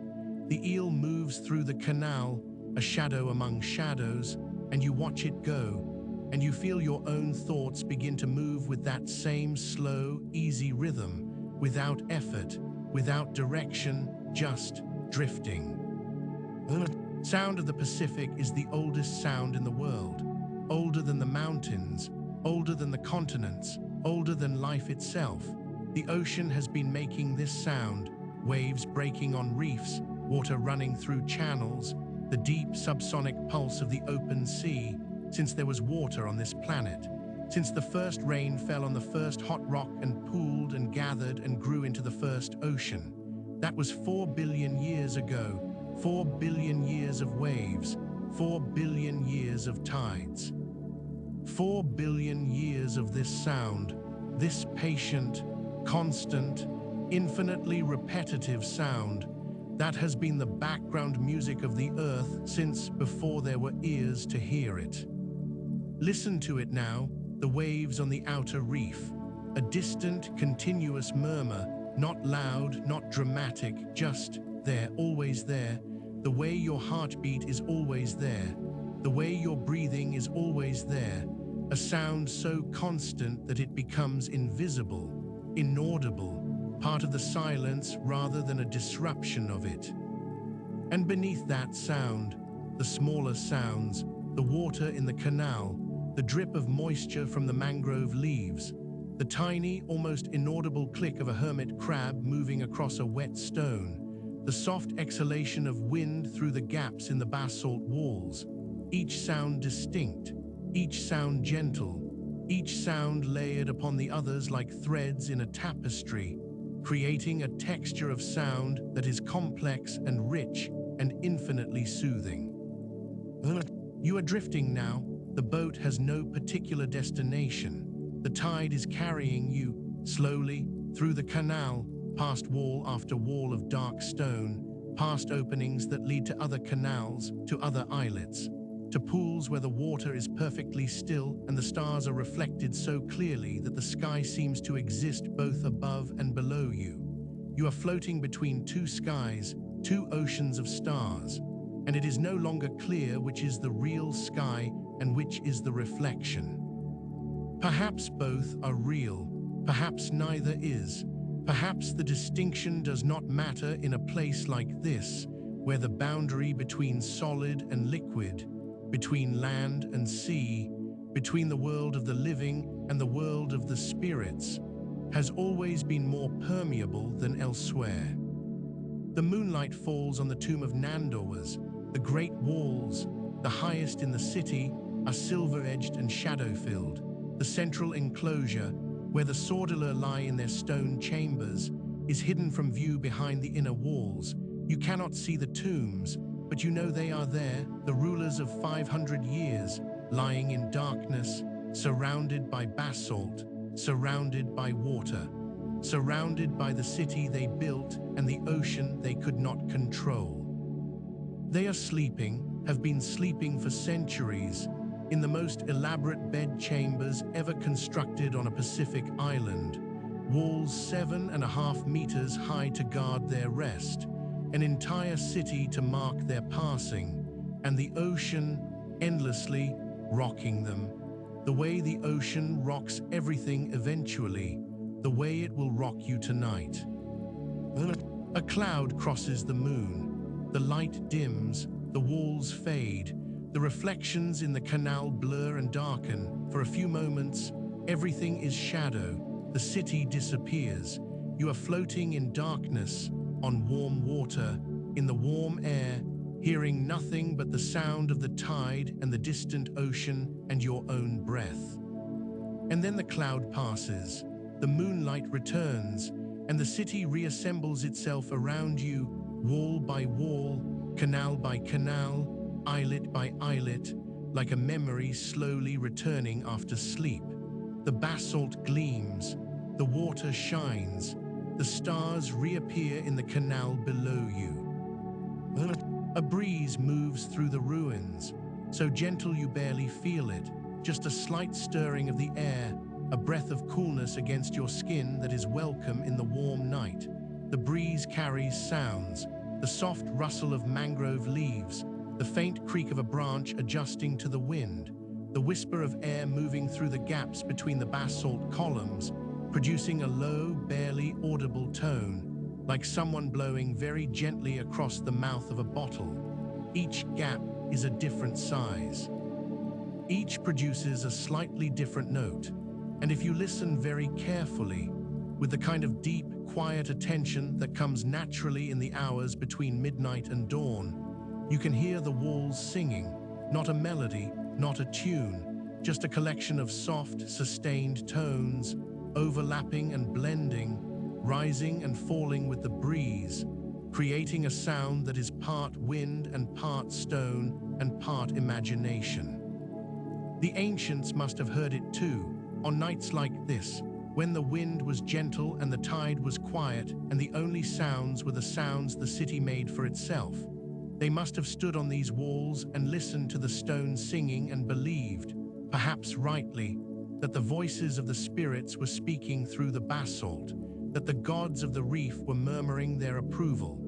[SPEAKER 1] The eel moves through the canal, a shadow among shadows, and you watch it go, and you feel your own thoughts begin to move with that same slow, easy rhythm, without effort, without direction, just drifting. The sound of the Pacific is the oldest sound in the world, older than the mountains, older than the continents, older than life itself. The ocean has been making this sound, waves breaking on reefs, water running through channels, the deep subsonic pulse of the open sea, since there was water on this planet, since the first rain fell on the first hot rock and pooled and gathered and grew into the first ocean. That was 4 billion years ago, 4 billion years of waves, 4 billion years of tides. 4 billion years of this sound, this patient, constant, infinitely repetitive sound that has been the background music of the earth since before there were ears to hear it. Listen to it now, the waves on the outer reef, a distant, continuous murmur, not loud, not dramatic, just there, always there, the way your heartbeat is always there, the way your breathing is always there, a sound so constant that it becomes invisible, inaudible, part of the silence rather than a disruption of it. And beneath that sound, the smaller sounds, the water in the canal, the drip of moisture from the mangrove leaves, the tiny, almost inaudible click of a hermit crab moving across a wet stone, the soft exhalation of wind through the gaps in the basalt walls, each sound distinct, each sound gentle, each sound layered upon the others like threads in a tapestry, creating a texture of sound that is complex and rich and infinitely soothing. You are drifting now. The boat has no particular destination. The tide is carrying you, slowly, through the canal, past wall after wall of dark stone, past openings that lead to other canals, to other islets, to pools where the water is perfectly still and the stars are reflected so clearly that the sky seems to exist both above and below you. You are floating between two skies, two oceans of stars, and it is no longer clear which is the real sky and which is the reflection. Perhaps both are real, perhaps neither is. Perhaps the distinction does not matter in a place like this, where the boundary between solid and liquid, between land and sea, between the world of the living and the world of the spirits, has always been more permeable than elsewhere. The moonlight falls on the tomb of Nandorwas. The great walls, the highest in the city, are silver-edged and shadow-filled. The central enclosure, where the Saudeleur lie in their stone chambers, is hidden from view behind the inner walls. You cannot see the tombs, but you know they are there, the rulers of 500 years, lying in darkness, surrounded by basalt, surrounded by water, surrounded by the city they built and the ocean they could not control. They are sleeping, have been sleeping for centuries, in the most elaborate bed chambers ever constructed on a Pacific island, walls 7.5 meters high to guard their rest, an entire city to mark their passing, and the ocean, endlessly rocking them, the way the ocean rocks everything eventually, the way it will rock you tonight. A cloud crosses the moon, the light dims, the walls fade, the reflections in the canal blur and darken. For a few moments, everything is shadow, the city disappears. You are floating in darkness, on warm water, in the warm air, hearing nothing but the sound of the tide and the distant ocean and your own breath. And then the cloud passes, the moonlight returns, and the city reassembles itself around you, wall by wall, canal by canal, islet by islet, like a memory slowly returning after sleep. The basalt gleams, the water shines, the stars reappear in the canal below you. A breeze moves through the ruins, so gentle you barely feel it, just a slight stirring of the air, a breath of coolness against your skin that is welcome in the warm night. The breeze carries sounds, the soft rustle of mangrove leaves, the faint creak of a branch adjusting to the wind, the whisper of air moving through the gaps between the basalt columns, producing a low, barely audible tone, like someone blowing very gently across the mouth of a bottle. Each gap is a different size. Each produces a slightly different note, and if you listen very carefully, with the kind of deep, quiet attention that comes naturally in the hours between midnight and dawn, you can hear the walls singing, not a melody, not a tune, just a collection of soft, sustained tones, overlapping and blending, rising and falling with the breeze, creating a sound that is part wind and part stone and part imagination. The ancients must have heard it too, on nights like this, when the wind was gentle and the tide was quiet and the only sounds were the sounds the city made for itself. They must have stood on these walls and listened to the stones singing and believed, perhaps rightly, that the voices of the spirits were speaking through the basalt, that the gods of the reef were murmuring their approval,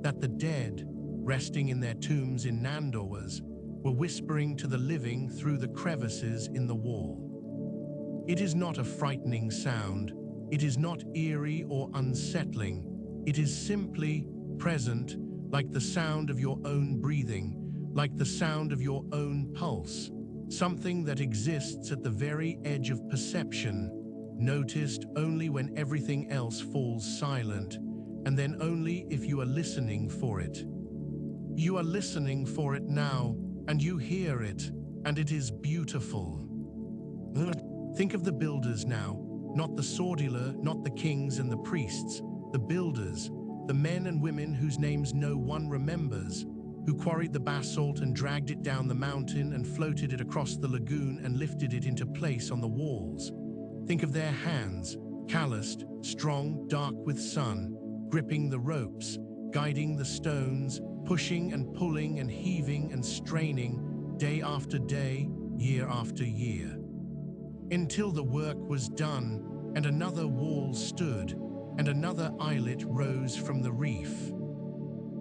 [SPEAKER 1] that the dead, resting in their tombs in Nandowas, were whispering to the living through the crevices in the wall. It is not a frightening sound, it is not eerie or unsettling, it is simply present, like the sound of your own breathing, like the sound of your own pulse, something that exists at the very edge of perception, noticed only when everything else falls silent, and then only if you are listening for it. You are listening for it now, and you hear it, and it is beautiful. Think of the builders now, not the Saudeleur, not the kings and the priests, the builders, the men and women whose names no one remembers, who quarried the basalt and dragged it down the mountain and floated it across the lagoon and lifted it into place on the walls. Think of their hands, calloused, strong, dark with sun, gripping the ropes, guiding the stones, pushing and pulling and heaving and straining, day after day, year after year. Until the work was done, and another wall stood, and another islet rose from the reef.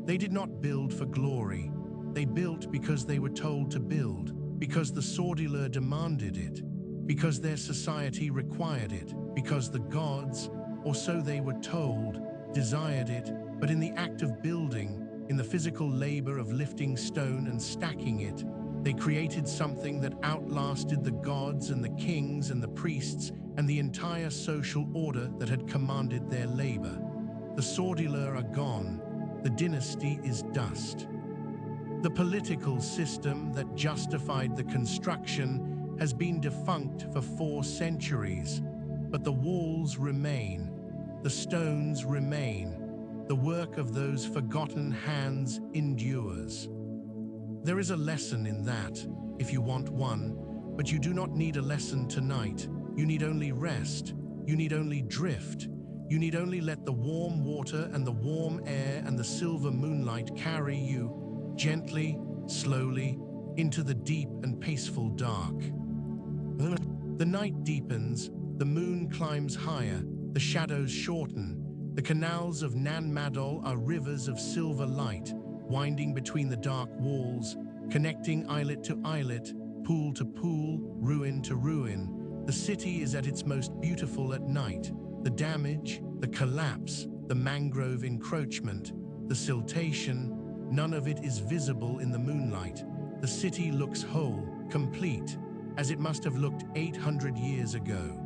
[SPEAKER 1] They did not build for glory. They built because they were told to build, because the Saudeleur demanded it, because their society required it, because the gods, or so they were told, desired it, but in the act of building, in the physical labor of lifting stone and stacking it, they created something that outlasted the gods and the kings and the priests and the entire social order that had commanded their labor. The Saudeleur are gone. The dynasty is dust. The political system that justified the construction has been defunct for 4 centuries, but the walls remain, the stones remain, the work of those forgotten hands endures. There is a lesson in that, if you want one, but you do not need a lesson tonight. You need only rest. You need only drift. You need only let the warm water and the warm air and the silver moonlight carry you, gently, slowly, into the deep and peaceful dark. The night deepens, the moon climbs higher, the shadows shorten. The canals of Nan Madol are rivers of silver light, winding between the dark walls, connecting islet to islet, pool to pool, ruin to ruin. The city is at its most beautiful at night. The damage, the collapse, the mangrove encroachment, the siltation, none of it is visible in the moonlight. The city looks whole, complete, as it must have looked 800 years ago.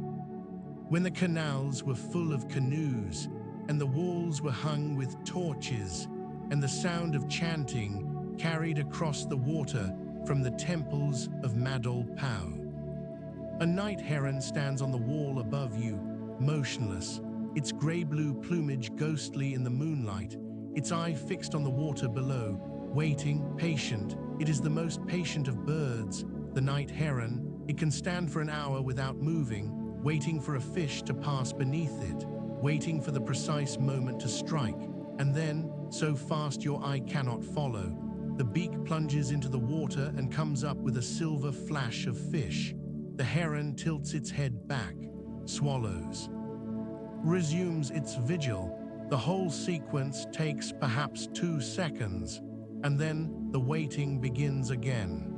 [SPEAKER 1] When the canals were full of canoes, and the walls were hung with torches, and the sound of chanting carried across the water from the temples of Madol Powe. A night heron stands on the wall above you, motionless, its grey-blue plumage ghostly in the moonlight, its eye fixed on the water below, waiting, patient. It is the most patient of birds, the night heron. It can stand for an hour without moving, waiting for a fish to pass beneath it, waiting for the precise moment to strike, and then, so fast your eye cannot follow, the beak plunges into the water and comes up with a silver flash of fish. The heron tilts its head back, swallows, resumes its vigil. The whole sequence takes perhaps 2 seconds, and then the waiting begins again.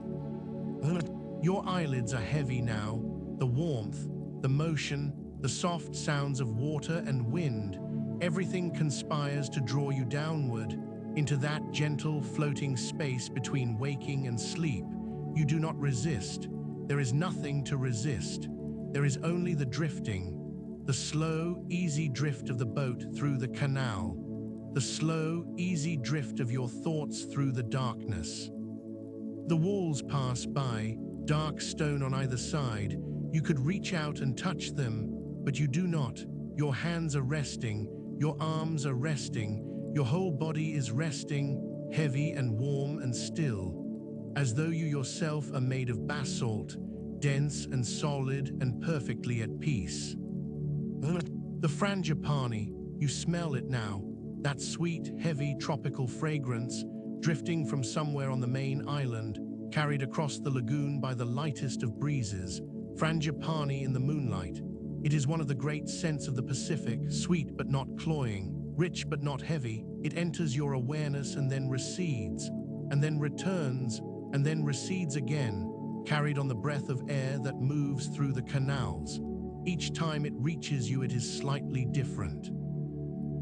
[SPEAKER 1] Your eyelids are heavy now, the warmth, the motion, the soft sounds of water and wind, everything conspires to draw you downward into that gentle floating space between waking and sleep. You do not resist. There is nothing to resist. There is only the drifting, the slow, easy drift of the boat through the canal, the slow, easy drift of your thoughts through the darkness. The walls pass by, dark stone on either side. You could reach out and touch them, but you do not. Your hands are resting, your arms are resting, your whole body is resting, heavy and warm and still, as though you yourself are made of basalt, dense and solid and perfectly at peace. The Frangipani, you smell it now, that sweet, heavy tropical fragrance, drifting from somewhere on the main island, carried across the lagoon by the lightest of breezes. Frangipani in the moonlight. It is one of the great scents of the Pacific, sweet but not cloying, rich but not heavy. It enters your awareness and then recedes, and then returns, and then recedes again, carried on the breath of air that moves through the canals. Each time it reaches you, it is slightly different.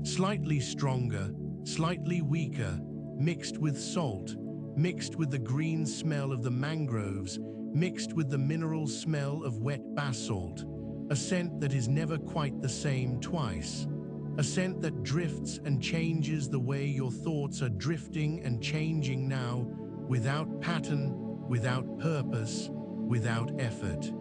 [SPEAKER 1] Slightly stronger, slightly weaker, mixed with salt, mixed with the green smell of the mangroves, mixed with the mineral smell of wet basalt, a scent that is never quite the same twice, a scent that drifts and changes the way your thoughts are drifting and changing now, without pattern, without purpose, without effort.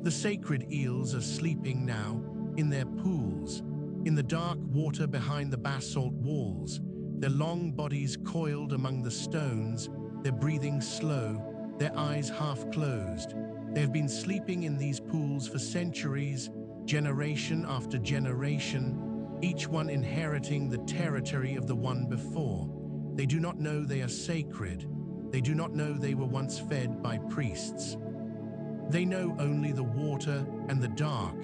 [SPEAKER 1] The sacred eels are sleeping now, in their pools, in the dark water behind the basalt walls, their long bodies coiled among the stones, their breathing slow, their eyes half closed. They have been sleeping in these pools for centuries, generation after generation, each one inheriting the territory of the one before. They do not know they are sacred. They do not know they were once fed by priests. They know only the water and the dark,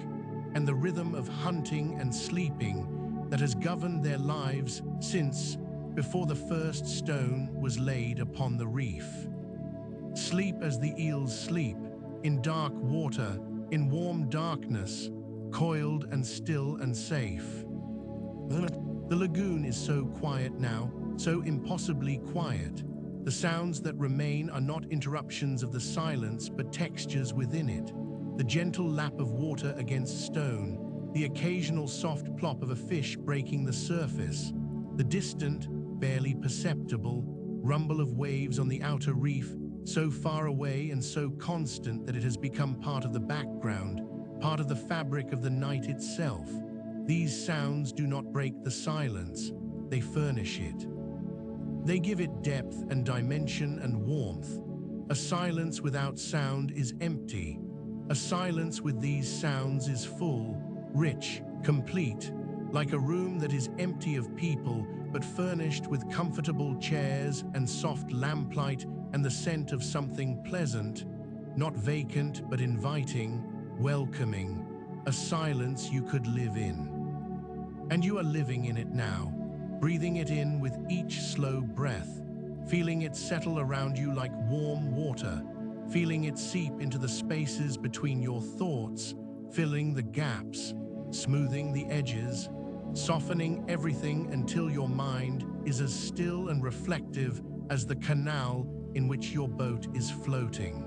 [SPEAKER 1] and the rhythm of hunting and sleeping that has governed their lives since before the first stone was laid upon the reef. Sleep as the eels sleep, in dark water, in warm darkness, coiled and still and safe. The lagoon is so quiet now, so impossibly quiet. The sounds that remain are not interruptions of the silence, but textures within it. The gentle lap of water against stone, the occasional soft plop of a fish breaking the surface, the distant, barely perceptible, rumble of waves on the outer reef, so far away and so constant that it has become part of the background, part of the fabric of the night itself. These sounds do not break the silence, they furnish it. They give it depth and dimension and warmth. A silence without sound is empty. A silence with these sounds is full, rich, complete, like a room that is empty of people but furnished with comfortable chairs and soft lamplight and the scent of something pleasant, not vacant but inviting, welcoming, a silence you could live in. And you are living in it now, breathing it in with each slow breath, feeling it settle around you like warm water, feeling it seep into the spaces between your thoughts, filling the gaps, smoothing the edges, softening everything until your mind is as still and reflective as the canal in which your boat is floating.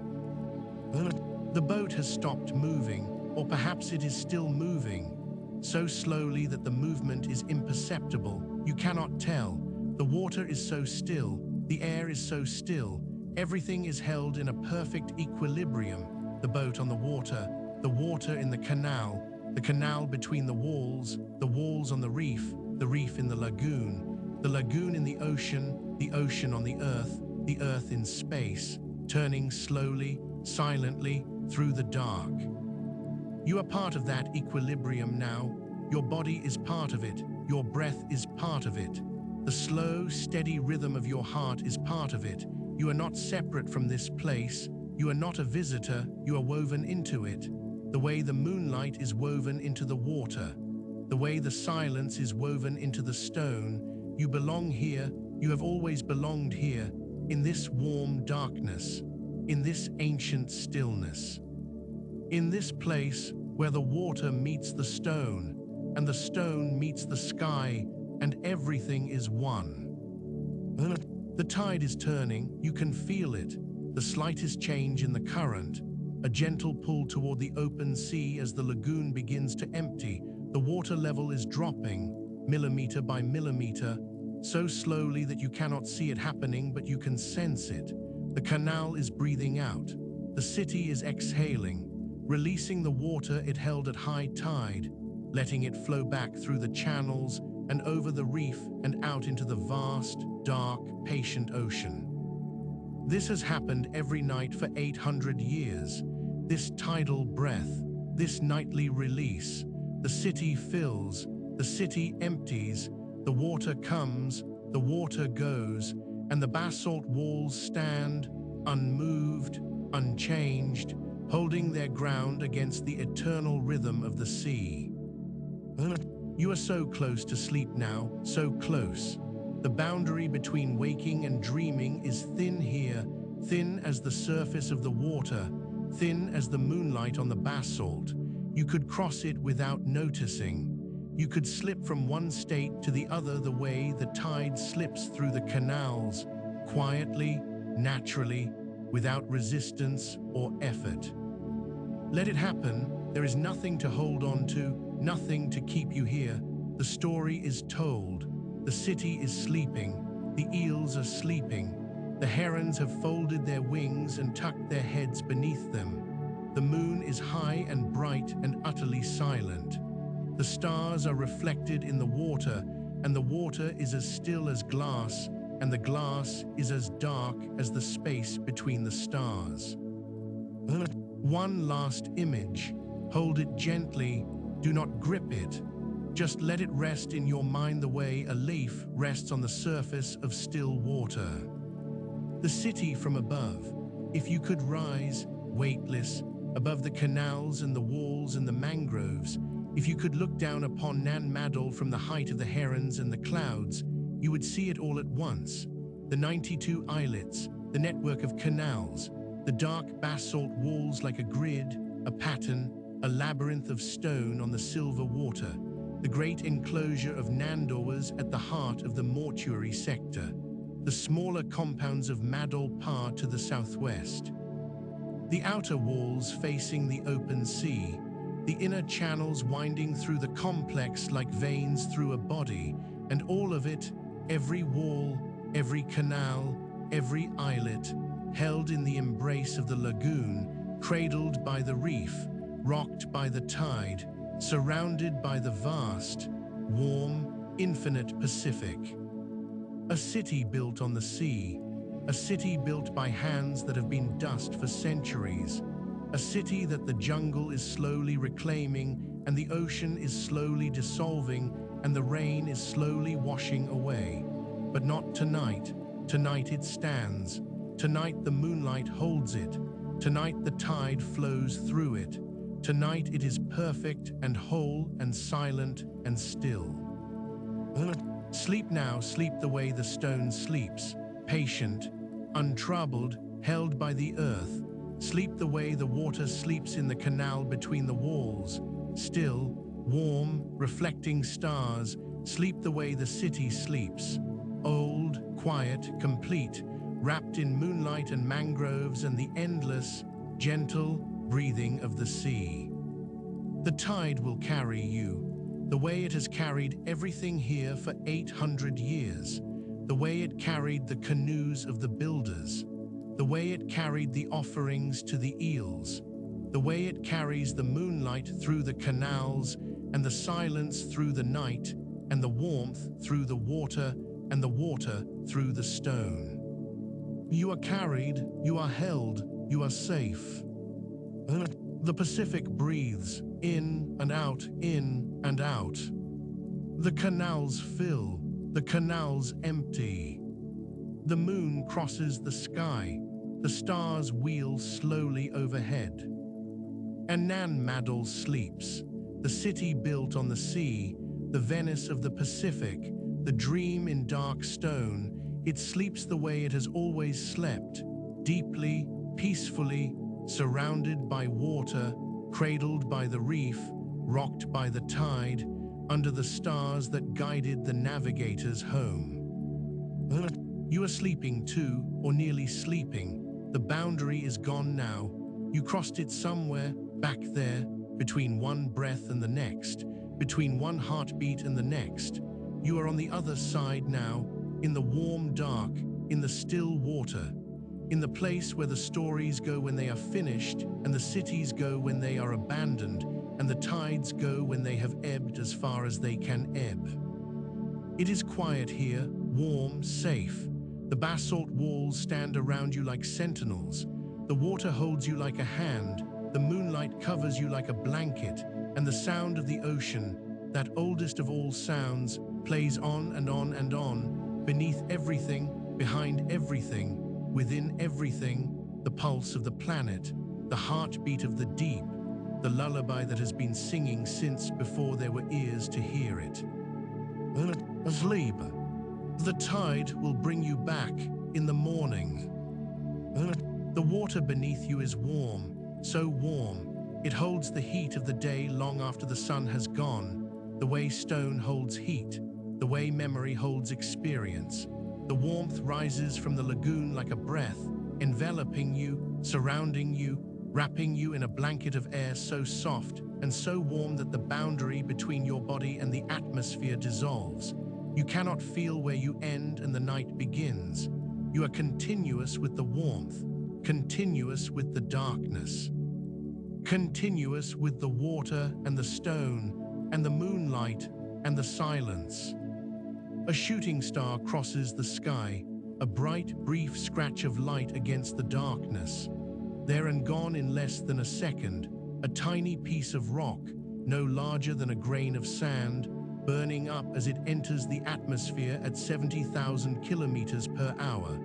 [SPEAKER 1] The boat has stopped moving, or perhaps it is still moving, so slowly that the movement is imperceptible. You cannot tell. The water is so still, the air is so still, everything is held in a perfect equilibrium. The boat on the water in the canal between the walls on the reef in the lagoon in the ocean on the earth in space, turning slowly, silently through the dark. You are part of that equilibrium now. Your body is part of it. Your breath is part of it. The slow, steady rhythm of your heart is part of it. You are not separate from this place. You are not a visitor. You are woven into it. The way the moonlight is woven into the water. The way the silence is woven into the stone. You belong here. You have always belonged here, in this warm darkness, in this ancient stillness. In this place where the water meets the stone, and the stone meets the sky, and everything is one. The tide is turning, you can feel it, the slightest change in the current, a gentle pull toward the open sea as the lagoon begins to empty. The water level is dropping, millimeter by millimeter, so slowly that you cannot see it happening, but you can sense it. The canal is breathing out. The city is exhaling, releasing the water it held at high tide, letting it flow back through the channels and over the reef and out into the vast, dark, patient ocean. This has happened every night for 800 years. This tidal breath, this nightly release. The city fills, the city empties, the water comes, the water goes, and the basalt walls stand, unmoved, unchanged, holding their ground against the eternal rhythm of the sea. You are so close to sleep now, so close. The boundary between waking and dreaming is thin here, thin as the surface of the water, thin as the moonlight on the basalt. You could cross it without noticing. You could slip from one state to the other the way the tide slips through the canals, quietly, naturally, without resistance or effort. Let it happen. There is nothing to hold on to, nothing to keep you here. The story is told. The city is sleeping. The eels are sleeping. The herons have folded their wings and tucked their heads beneath them. The moon is high and bright and utterly silent. The stars are reflected in the water, and the water is as still as glass, and the glass is as dark as the space between the stars. One last image. Hold it gently. Do not grip it. Just let it rest in your mind the way a leaf rests on the surface of still water. The city from above. If you could rise, weightless, above the canals and the walls and the mangroves, if you could look down upon Nan Madol from the height of the herons and the clouds, you would see it all at once. The 92 islets, the network of canals, the dark basalt walls like a grid, a pattern, a labyrinth of stone on the silver water, the great enclosure of Nandoras at the heart of the mortuary sector, the smaller compounds of Madol to the southwest, the outer walls facing the open sea, the inner channels winding through the complex like veins through a body, and all of it, every wall, every canal, every islet, held in the embrace of the lagoon, cradled by the reef, rocked by the tide, surrounded by the vast, warm, infinite Pacific. A city built on the sea, a city built by hands that have been dust for centuries, a city that the jungle is slowly reclaiming and the ocean is slowly dissolving and the rain is slowly washing away. But not tonight. Tonight it stands. Tonight the moonlight holds it. Tonight the tide flows through it. Tonight it is perfect and whole and silent and still. Sleep now, sleep the way the stone sleeps, patient, untroubled, held by the earth. Sleep the way the water sleeps in the canal between the walls. Still, warm, reflecting stars. Sleep the way the city sleeps. Old, quiet, complete, wrapped in moonlight and mangroves and the endless, gentle breathing of the sea. The tide will carry you, the way it has carried everything here for 800 years, the way it carried the canoes of the builders, the way it carried the offerings to the eels, the way it carries the moonlight through the canals and the silence through the night and the warmth through the water and the water through the stone. You are carried, you are held, you are safe. The Pacific breathes in and out, in and out. The canals fill, the canals empty. The moon crosses the sky, the stars wheel slowly overhead. And Nan Madol sleeps, the city built on the sea, the Venice of the Pacific, the dream in dark stone. It sleeps the way it has always slept, deeply, peacefully, surrounded by water, cradled by the reef, rocked by the tide, under the stars that guided the navigators home. You are sleeping too, or nearly sleeping. The boundary is gone now. You crossed it somewhere, back there, between one breath and the next, between one heartbeat and the next. You are on the other side now, in the warm dark, in the still water, in the place where the stories go when they are finished, and the cities go when they are abandoned, and the tides go when they have ebbed as far as they can ebb. It is quiet here, warm, safe. The basalt walls stand around you like sentinels. The water holds you like a hand. The moonlight covers you like a blanket, and the sound of the ocean, that oldest of all sounds, plays on and on and on, beneath everything, behind everything, within everything, the pulse of the planet, the heartbeat of the deep, the lullaby that has been singing since before there were ears to hear it. Asleep. The tide will bring you back in the morning. The water beneath you is warm, so warm, it holds the heat of the day long after the sun has gone, the way stone holds heat, the way memory holds experience. The warmth rises from the lagoon like a breath, enveloping you, surrounding you, wrapping you in a blanket of air so soft and so warm that the boundary between your body and the atmosphere dissolves. You cannot feel where you end and the night begins. You are continuous with the warmth, continuous with the darkness, continuous with the water and the stone and the moonlight and the silence. A shooting star crosses the sky, a bright, brief scratch of light against the darkness. There and gone in less than a second, a tiny piece of rock, no larger than a grain of sand, burning up as it enters the atmosphere at 70,000 kilometers per hour.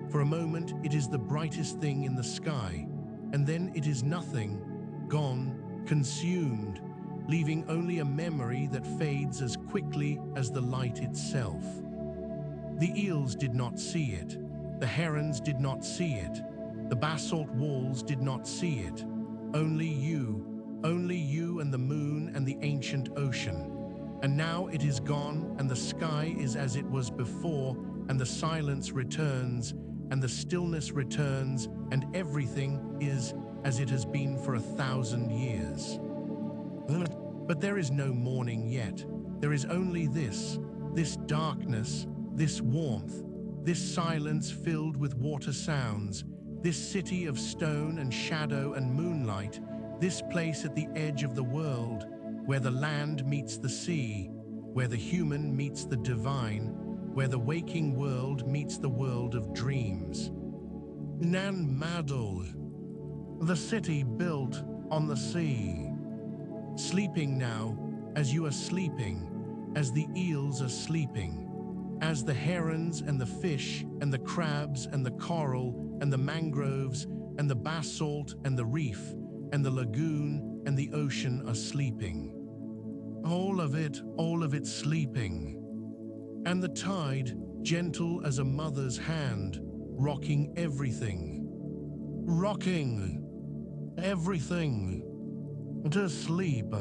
[SPEAKER 1] For a moment, it is the brightest thing in the sky, and then it is nothing, gone, consumed, leaving only a memory that fades as quickly as the light itself. The eels did not see it. The herons did not see it. The basalt walls did not see it. Only you and the moon and the ancient ocean. And now it is gone, and the sky is as it was before, and the silence returns, and the stillness returns, and everything is as it has been for 1,000 years. But there is no morning yet. There is only this darkness, this warmth, this silence filled with water sounds, this city of stone and shadow and moonlight, this place at the edge of the world, where the land meets the sea, where the human meets the divine, where the waking world meets the world of dreams. Nan Madol, the city built on the sea. Sleeping now, as you are sleeping, as the eels are sleeping, as the herons and the fish and the crabs and the coral and the mangroves and the basalt and the reef and the lagoon and the ocean are sleeping. All of it sleeping. And the tide gentle as a mother's hand, rocking everything. Rocking everything to sleep.